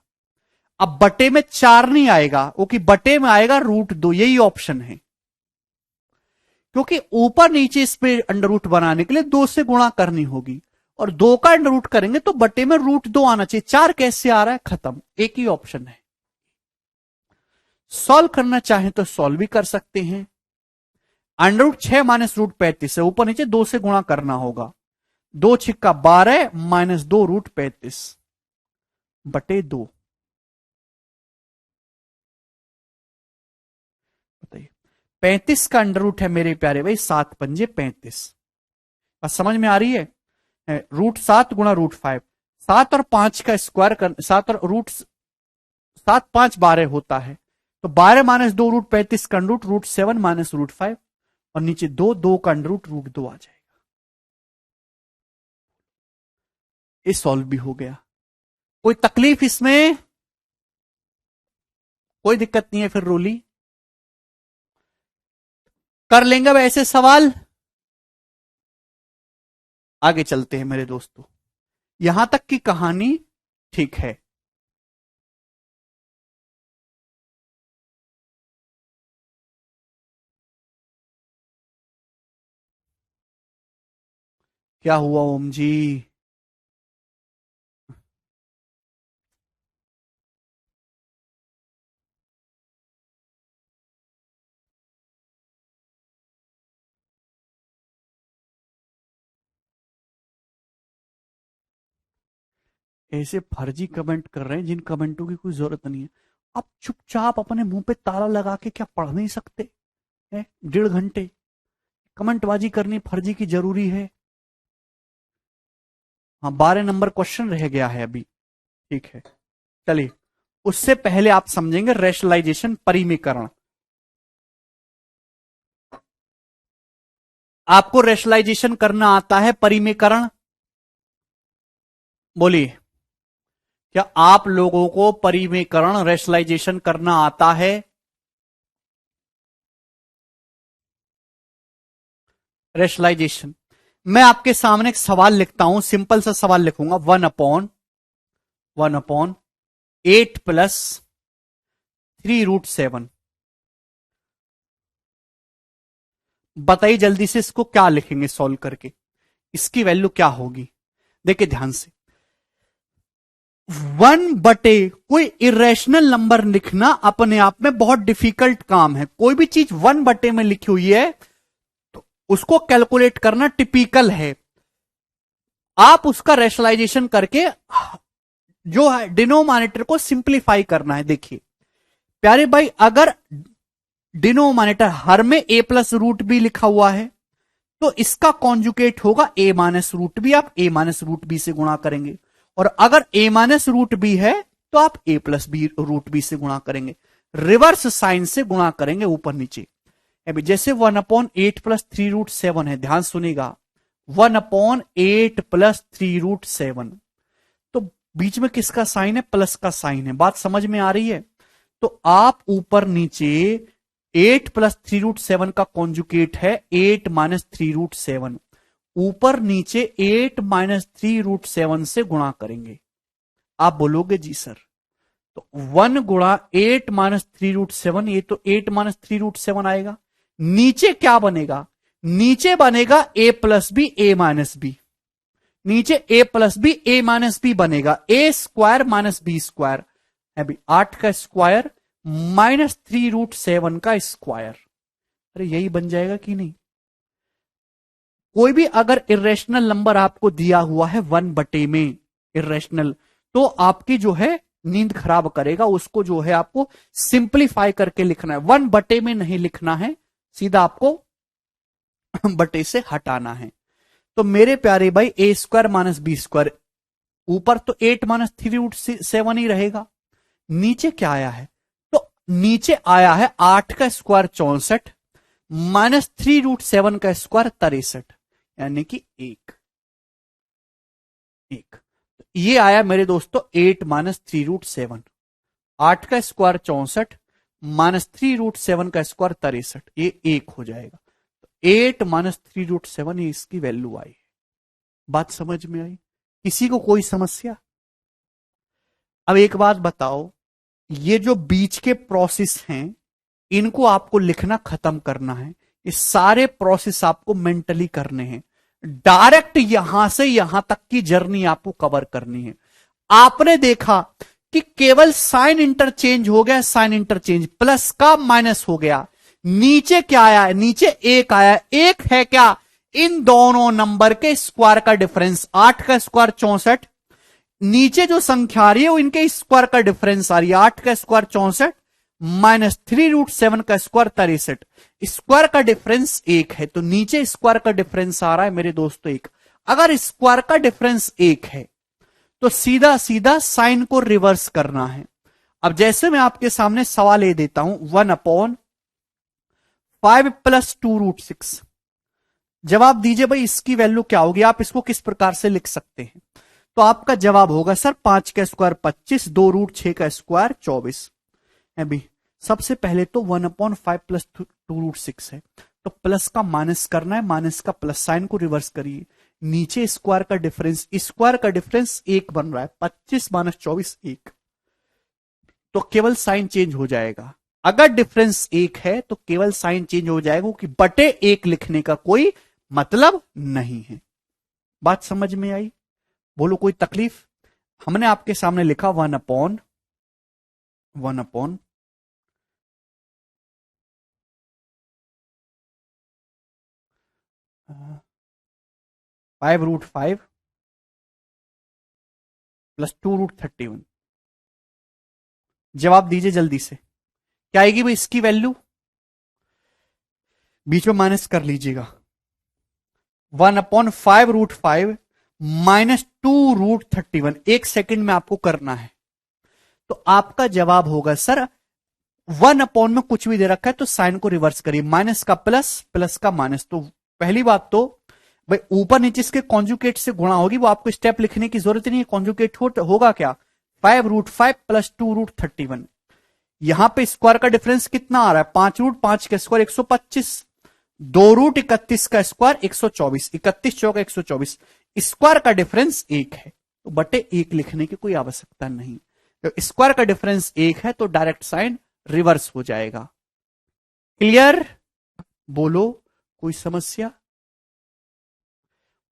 अब बटे में 4 नहीं आएगा, क्योंकि बटे में आएगा √2, यही ऑप्शन है। क्योंकि ऊपर नीचे इस पे अंडर रूट बनाने के लिए 2 से गुणा करनी होगी, और 2 का अंडर रूट करेंगे तो बटे में √2 आना चाहिए। 4 कैसे आ रहा है? खत्म, एक ही ऑप्शन है। सॉल्व करना चाहें तो सॉल्व भी कर सकते हैं। √6 माइनस √35 है, ऊपर नीचे 2 से गुणा करना होगा। 2×6=12 माइनस 2√35 बटे 2। बताइए, 35 का अंडर रूट है मेरे प्यारे भाई 7×5 = 35। बस समझ में आ रही है? √7 गुणा √5, 7 और 5 का स्क्वायर कर, 7 और रूट 7 5 12 होता है, तो 12 - 2 √35 का अंडर रूट √7 - √5, और नीचे 2 का अंडर रूट √2 आ जाएगा। ये सॉल्व भी हो गया। कोई तकलीफ इसमें? कोई दिक्कत नहीं है। फिर रोली कर लेंगे अब ऐसे सवाल। आगे चलते हैं मेरे दोस्तों, यहां तक की कहानी ठीक है। क्या हुआ ओम जी? ऐसे फर्जी कमेंट कर रहे हैं जिन कमेंटों की कोई जरूरत नहीं है। आप चुपचाप अपने मुंह पे ताला लगा के क्या पढ़ नहीं सकते हैं? 1.5 घंटे कमेंटबाजी करनी फर्जी की जरूरी है? हाँ, 12 नंबर क्वेश्चन रह गया है अभी। ठीक है, चलिए उससे पहले आप समझेंगे रेशनलाइजेशन, परिमेयकरण। आपको रेशनलाइजेशन करना आता है, परिमेयकरण? बोलिए, क्या आप लोगों को परिमेयकरण, रेशनलाइजेशन करना आता है? रेशनलाइजेशन, मैं आपके सामने एक सवाल लिखता हूं, सिंपल सा सवाल लिखूंगा। 1/8 प्लस 3√7। बताइए जल्दी से, इसको क्या लिखेंगे सॉल्व करके? इसकी वैल्यू क्या होगी? देखिए ध्यान से, 1/, कोई इरेशनल नंबर लिखना अपने आप में बहुत डिफिकल्ट काम है। कोई भी चीज 1/, में लिखी हुई है तो उसको कैलकुलेट करना टिपिकल है। आप उसका रेशनलाइजेशन करके जो है डिनोमिनेटर को सिंप्लीफाई करना है। देखिए प्यारे भाई, अगर डिनोमिनेटर हर में a+√b लिखा हुआ है तो इसका कॉन्जुगेट होगा a-√b। आप a-√b से गुणा करेंगे, और अगर a-√b है तो आप a+b√b से गुणा करेंगे। रिवर्स साइन से गुणा करेंगे, ऊपर नीचे। अभी जैसे 1/8 प्लस 3√7 है, ध्यान सुनेगा, 1/8 प्लस 3√7, तो बीच में किसका साइन है? प्लस का साइन है। बात समझ में आ रही है? तो आप ऊपर नीचे 8 प्लस 3√7 का कॉन्जुगेट है 8 - 3√7, ऊपर नीचे 8 - 3√7 से गुणा करेंगे। आप बोलोगे जी सर, तो 1 गुणा 8 - 3√7, ये तो 8 - 3√7 आएगा। नीचे क्या बनेगा? नीचे बनेगा a+b a-b, नीचे a+b a-b बनेगा, a² - b²। अभी 8 का स्क्वायर माइनस 3√7 का स्क्वायर। अरे यही बन जाएगा कि नहीं? कोई भी अगर इरेशनल नंबर आपको दिया हुआ है 1/, में इरेशनल, तो आपकी जो है नींद खराब करेगा। उसको जो है आपको सिंप्लीफाई करके लिखना है, 1/, में नहीं लिखना है, सीधा आपको बटे से हटाना है। तो मेरे प्यारे भाई, a² - b², ऊपर तो 8 - 3√7 ही रहेगा। नीचे क्या आया है? तो नीचे आया है 8 का स्क्वायर 64 माइनस 3√7 का स्क्वायर 63, यानी कि 1। ये आया मेरे दोस्तों 8 - 3√7। 8 का स्क्वायर 64 माइनस 3√7 का स्क्वायर 63, ये 1 हो जाएगा। 8 - 3√7, ये इसकी वैल्यू आई। बात समझ में आई? किसी को कोई समस्या? अब एक बात बताओ, ये जो बीच के प्रोसेस हैं इनको आपको लिखना खत्म करना है। ये सारे प्रोसेस आपको मेंटली करने हैं। डायरेक्ट यहां से यहां तक की जर्नी आपको कवर करनी है। आपने देखा कि केवल साइन इंटरचेंज हो गया, साइन इंटरचेंज, प्लस का माइनस हो गया। नीचे क्या आया है? नीचे 1 आया। 1 है क्या? इन दोनों नंबर के स्क्वायर का डिफरेंस। 8 का स्क्वायर 64, नीचे जो संख्या आ रही है वो इनके स्क्वायर का डिफरेंस आ रही है। 8 का स्क्वायर 64 -3√7 का स्क्वायर 63। स्क्वायर का डिफरेंस 1 है तो नीचे स्क्वायर का डिफरेंस आ रहा है मेरे दोस्तों 1। अगर स्क्वायर का डिफरेंस 1 है तो सीधा सीधा साइन को रिवर्स करना है। अब जैसे मैं आपके सामने सवाल ये देता हूं 1/5 + 2√6, जवाब दीजिए भाई इसकी वैल्यू क्या होगी, आप इसको किस प्रकार से लिख सकते हैं। तो आपका जवाब होगा सर 5 का स्क्वायर 25, 2√6 का स्क्वायर 24। अभी सबसे पहले तो 1/5 + 2√6 है तो प्लस का माइनस करना है, माइनस का प्लस, साइन को रिवर्स करिए। नीचे स्क्वायर का डिफरेंस 1 बन रहा है, 25 - 24 1, तो केवल साइन चेंज हो जाएगा। अगर डिफरेंस 1 है तो केवल साइन चेंज हो जाएगा कि बटे 1 लिखने का कोई मतलब नहीं है। बात समझ में आई? बोलो कोई तकलीफ? हमने आपके सामने लिखा 1/5 √5 + 2√31। जवाब दीजिए जल्दी से, क्या आएगी भाई इसकी वैल्यू? बीच में माइनस कर लीजिएगा। 1/5√5 - 2√31, 1 सेकंड में आपको करना है। तो आपका जवाब होगा सर 1/ में कुछ भी दे रखा है तो साइन को रिवर्स करिए, माइनस का प्लस, प्लस का माइनस। तो पहली बात तो भाई ऊपर नीचे इसके कॉन्जुकेट से गुणा होगी, वो आपको स्टेप लिखने की जरूरत नहीं है। कॉन्जुकेट होगा क्या? 5√5 + 2√31। यहां पे स्क्वायर का डिफरेंस कितना आ रहा है? 5√5 का स्क्वायर 125, 2√31 का स्क्वायर 124, 31 चौका 124। स्क्वायर का डिफरेंस 1 है तो बटे 1 लिखने की कोई आवश्यकता नहीं। तो स्क्वायर का डिफरेंस 1 है तो डायरेक्ट साइन रिवर्स हो जाएगा। क्लियर? बोलो कोई समस्या?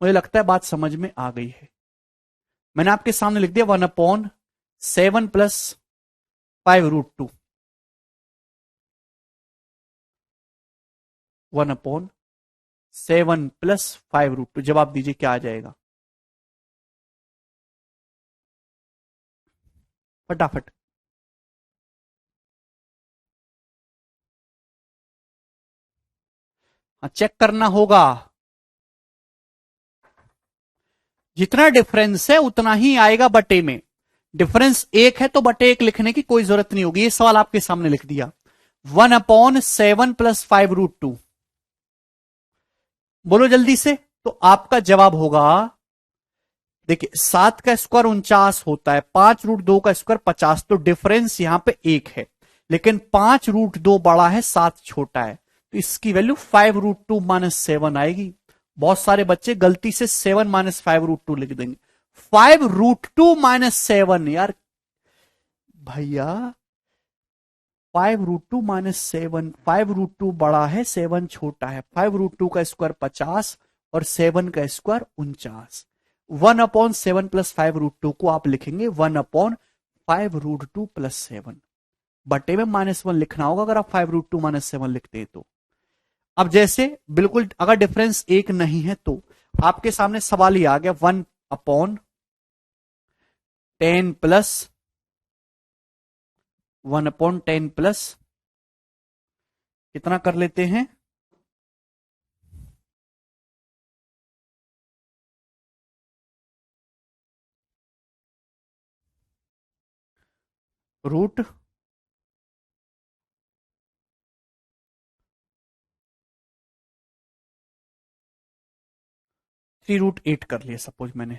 मुझे लगता है बात समझ में आ गई है। मैंने आपके सामने लिख दिया 1/7 + 5√2, 1/7 + 5√2। जवाब दीजिए क्या आ जाएगा फटाफट। हाँ चेक करना होगा, जितना डिफरेंस है उतना ही आएगा बटे में। डिफरेंस 1 है तो बटे 1 लिखने की कोई जरूरत नहीं होगी। ये सवाल आपके सामने लिख दिया 1/7 + 5√2। बोलो जल्दी से। तो आपका जवाब होगा, देखिए 7 का स्क्वायर 49 होता है, 5√2 का स्क्वायर 50, तो डिफरेंस यहां पे 1 है, लेकिन 5√2 बड़ा है 7 छोटा है, तो इसकी वैल्यू 5√2 - 7 आएगी। बहुत सारे बच्चे गलती से 7 - 5√2 लिख देंगे। 5√2 - 7 यार भैया, 5√2 - 7, 5√2 बड़ा है 7 छोटा है। 5√2 का स्क्वायर 50 और 7 का स्क्वायर 49। 1/7 + 5√2 को आप लिखेंगे 1/5√2 + 7। बटे में -1 लिखना होगा अगर आप 5√2 - 7 लिखते हैं तो। अब जैसे बिल्कुल अगर डिफरेंस 1 नहीं है तो आपके सामने सवाल ही आ गया 1/10 + 1/10 प्लस कितना कर लेते हैं रूट 3√8 कर लिया सपोज मैंने।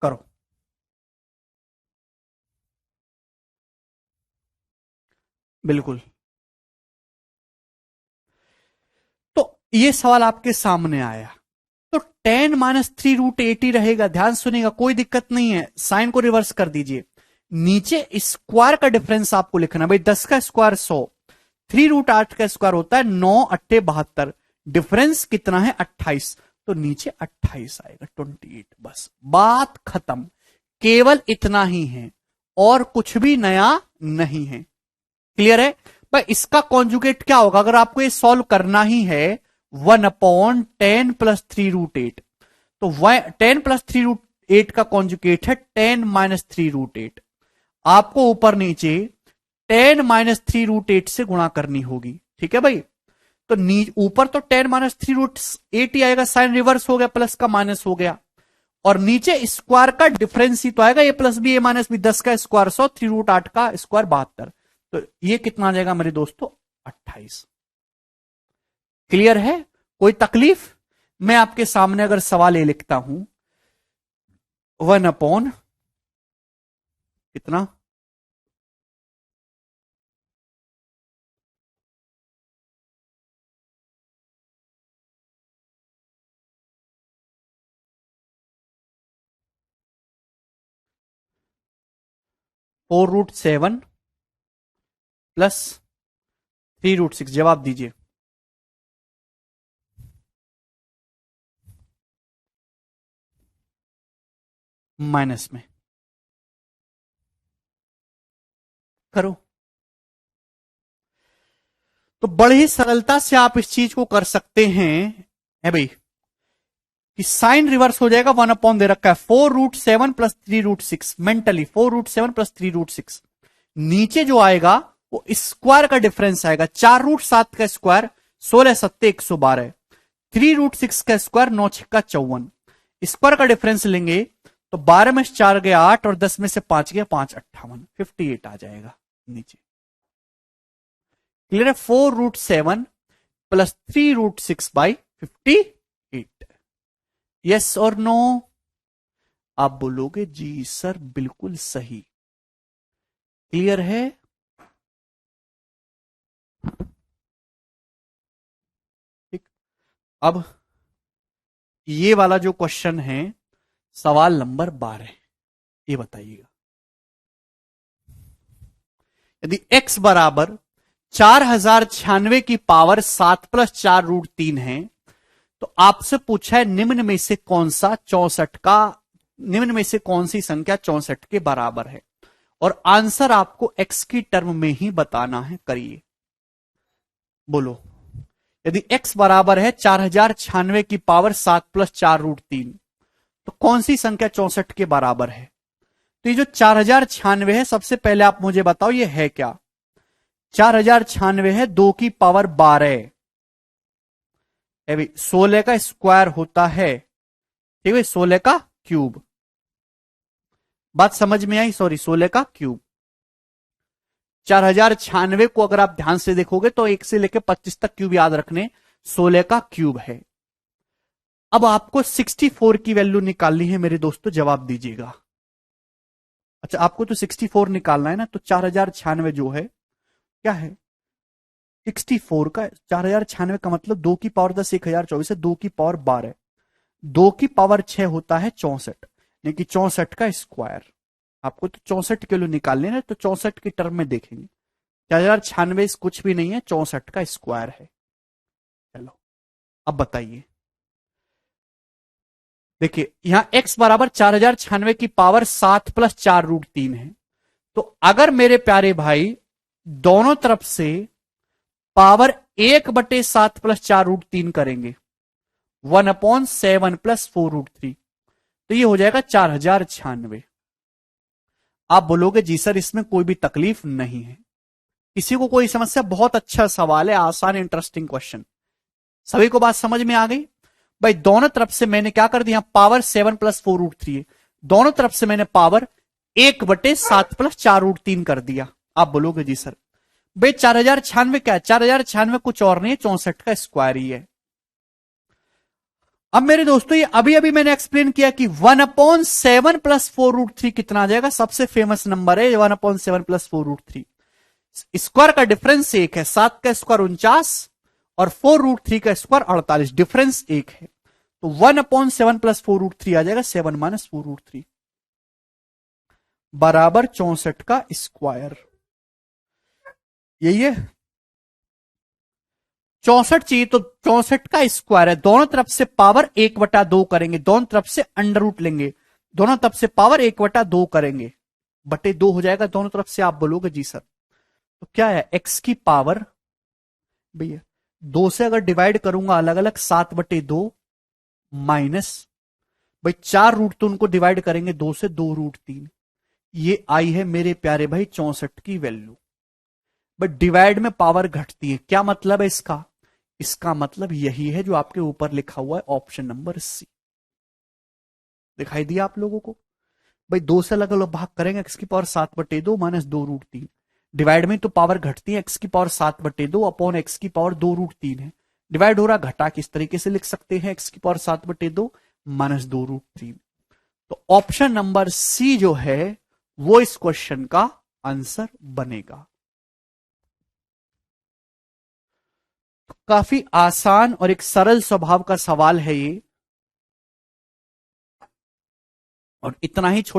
करो। बिल्कुल। तो ये सवाल आपके सामने आया तो 10 - 3√8 ही रहेगा। ध्यान सुनिएगा, कोई दिक्कत नहीं है, साइन को रिवर्स कर दीजिए। नीचे स्क्वायर का डिफरेंस आपको लिखना, भाई 10 का स्क्वायर 100, 3√8 का स्क्वायर होता है 9 8 72, डिफरेंस कितना है 28, तो नीचे 28 आएगा 28। बस बात खत्म, केवल इतना ही है और कुछ भी नया नहीं है। क्लियर है भाई? इसका कॉन्जुगेट क्या होगा अगर आपको ये सॉल्व करना ही है? 1/10 + 3√8, तो 10 + 3√8 का कॉन्जुगेट है 10 - 3√8। आपको ऊपर नीचे 10 - 3 √8 से गुणा करनी होगी। ठीक है भाई, तो ऊपर तो 10 - 3 √8 ही आएगा, साइन रिवर्स हो गया, प्लस का माइनस हो गया, और नीचे स्क्वायर का डिफरेंस ही तो आएगा, ए प्लस बी ए माइनस बी, 10 का स्क्वायर 100, 3 √8 का स्क्वायर 72, तो ये कितना आ जाएगा मेरे दोस्तों 28। क्लियर है? कोई तकलीफ? मैं आपके सामने अगर सवाल ये लिखता हूं 1 कितना 4√7 + 3√6, जवाब दीजिए। माइनस में करो, तो बड़ी ही सरलता से आप इस चीज को कर सकते हैं, है भाई, कि साइन रिवर्स हो जाएगा, 1 दे रखा है, 4√7 + 3√6, मेंटली 4√7 + 3√6, नीचे जो आएगा वो स्क्वायर का डिफरेंस आएगा, 4√7 का स्क्वायर 16×7 112, 3√6 का स्क्वायर 9×6 = 54, स्क्वायर का डिफरेंस लेंगे तो 12 में से 4 गया 8 और 10 में से 5 गया 5, 58, 58 आ जाएगा नीचे। क्लियर है? 4√7 + 3√6/58, यस और नो? आप बोलोगे जी सर बिल्कुल सही। क्लियर है? ठीक, अब ये वाला जो क्वेश्चन है, सवाल नंबर 12, ये बताइएगा, यदि x बराबर 4096 की पावर 7 + 4√3 है, तो आपसे पूछा है निम्न में से कौन सा 64 का, निम्न में से कौन सी संख्या 64 के बराबर है, और आंसर आपको x की टर्म में ही बताना है। करिए, बोलो, यदि x बराबर है 4096 की पावर 7 + 4√3, तो कौन सी संख्या 64 के बराबर है? तो ये जो 4096 है, सबसे पहले आप मुझे बताओ ये है क्या? 4096 है 2 की पावर 12, 16 का स्क्वायर होता है, ठीक है, 16 का क्यूब, बात समझ में आई? सॉरी, 16 का क्यूब। 4096 को अगर आप ध्यान से देखोगे तो 1 से लेकर 25 तक क्यूब याद रखने, 16 का क्यूब है। अब आपको 64 की वैल्यू निकालनी है मेरे दोस्तों, जवाब दीजिएगा। अच्छा, आपको तो 64 निकालना है ना, तो 4096 जो है क्या है, 64 का 4096 का मतलब 2 की पावर 10 1024 है, 2 की पावर 12, 2 की पावर 6 होता है 64, यानी कि 64 का स्क्वायर। आपको तो 64 किलो निकालने ना, तो 64 की टर्म में देखेंगे, 4096 कुछ भी नहीं है, 64 का स्क्वायर है। चलो अब बताइए, देखिए यहां x बराबर 4096 की पावर 7 + 4√3 है, तो अगर मेरे प्यारे भाई दोनों तरफ से पावर 1/7 + 4√3 करेंगे, 1/7 + 4√3, तो ये हो जाएगा 4096। आप बोलोगे जी सर इसमें कोई भी तकलीफ नहीं है, किसी को कोई समस्या? बहुत अच्छा सवाल है, आसान इंटरेस्टिंग क्वेश्चन। सभी को बात समझ में आ गई? भाई दोनों तरफ से मैंने क्या कर दिया, पावर 7 + 4√3 है, दोनों तरफ से मैंने पावर 1/7 + 4√3 कर दिया। आप बोलोगे जी सर भाई 4096 क्या है? 4096 कुछ और नहीं है, 64 का स्क्वायर ही है। अब मेरे दोस्तों ये अभी अभी मैंने एक्सप्लेन किया कि 1/7 + 4√3 कितना आ जाएगा, सबसे फेमस नंबर है 1/7 + 4√3। स्क्वायर का डिफरेंस 1 है, 7 का स्क्वायर 49 और 4√3 का स्क्वायर 48, डिफरेंस 1 है, तो 1/7 + 4√3 आ जाएगा 7 - 4√3 बराबर 64 का स्क्वायर। यही है 64 चाहिए, तो 64 का स्क्वायर है, दोनों तरफ से पावर 1/2 करेंगे, दोनों तरफ से अंडर रूट लेंगे, दोनों तरफ से पावर 1/2 करेंगे, बटे 2 हो जाएगा दोनों तरफ से। आप बोलोगे जी सर तो क्या है, x की पावर भैया 2 से अगर डिवाइड करूंगा अलग अलग 7/2 माइनस, भाई 4 रूट तो उनको डिवाइड करेंगे 2 से, 2√3, ये आई है मेरे प्यारे भाई 64 की वैल्यू। बट डिवाइड में पावर घटती है, क्या मतलब है इसका? इसका मतलब यही है जो आपके ऊपर लिखा हुआ है ऑप्शन नंबर सी। दिखाई दिया आप लोगों को? भाई दो से अलग अलग भाग करेंगे, एक्स की पावर 7/2 माइनस 2√3। डिवाइड में तो पावर घटती है, एक्स की पावर 7/2 अपॉन एक्स की पावर 2√3 है। डिवाइड हो रहा घटा, किस तरीके से लिख सकते हैं? एक्स की पावर 7/2 माइनस 2√3। तो ऑप्शन नंबर सी जो है वो इस क्वेश्चन का आंसर बनेगा। काफी आसान और एक सरल स्वभाव का सवाल है ये, और इतना ही छोटा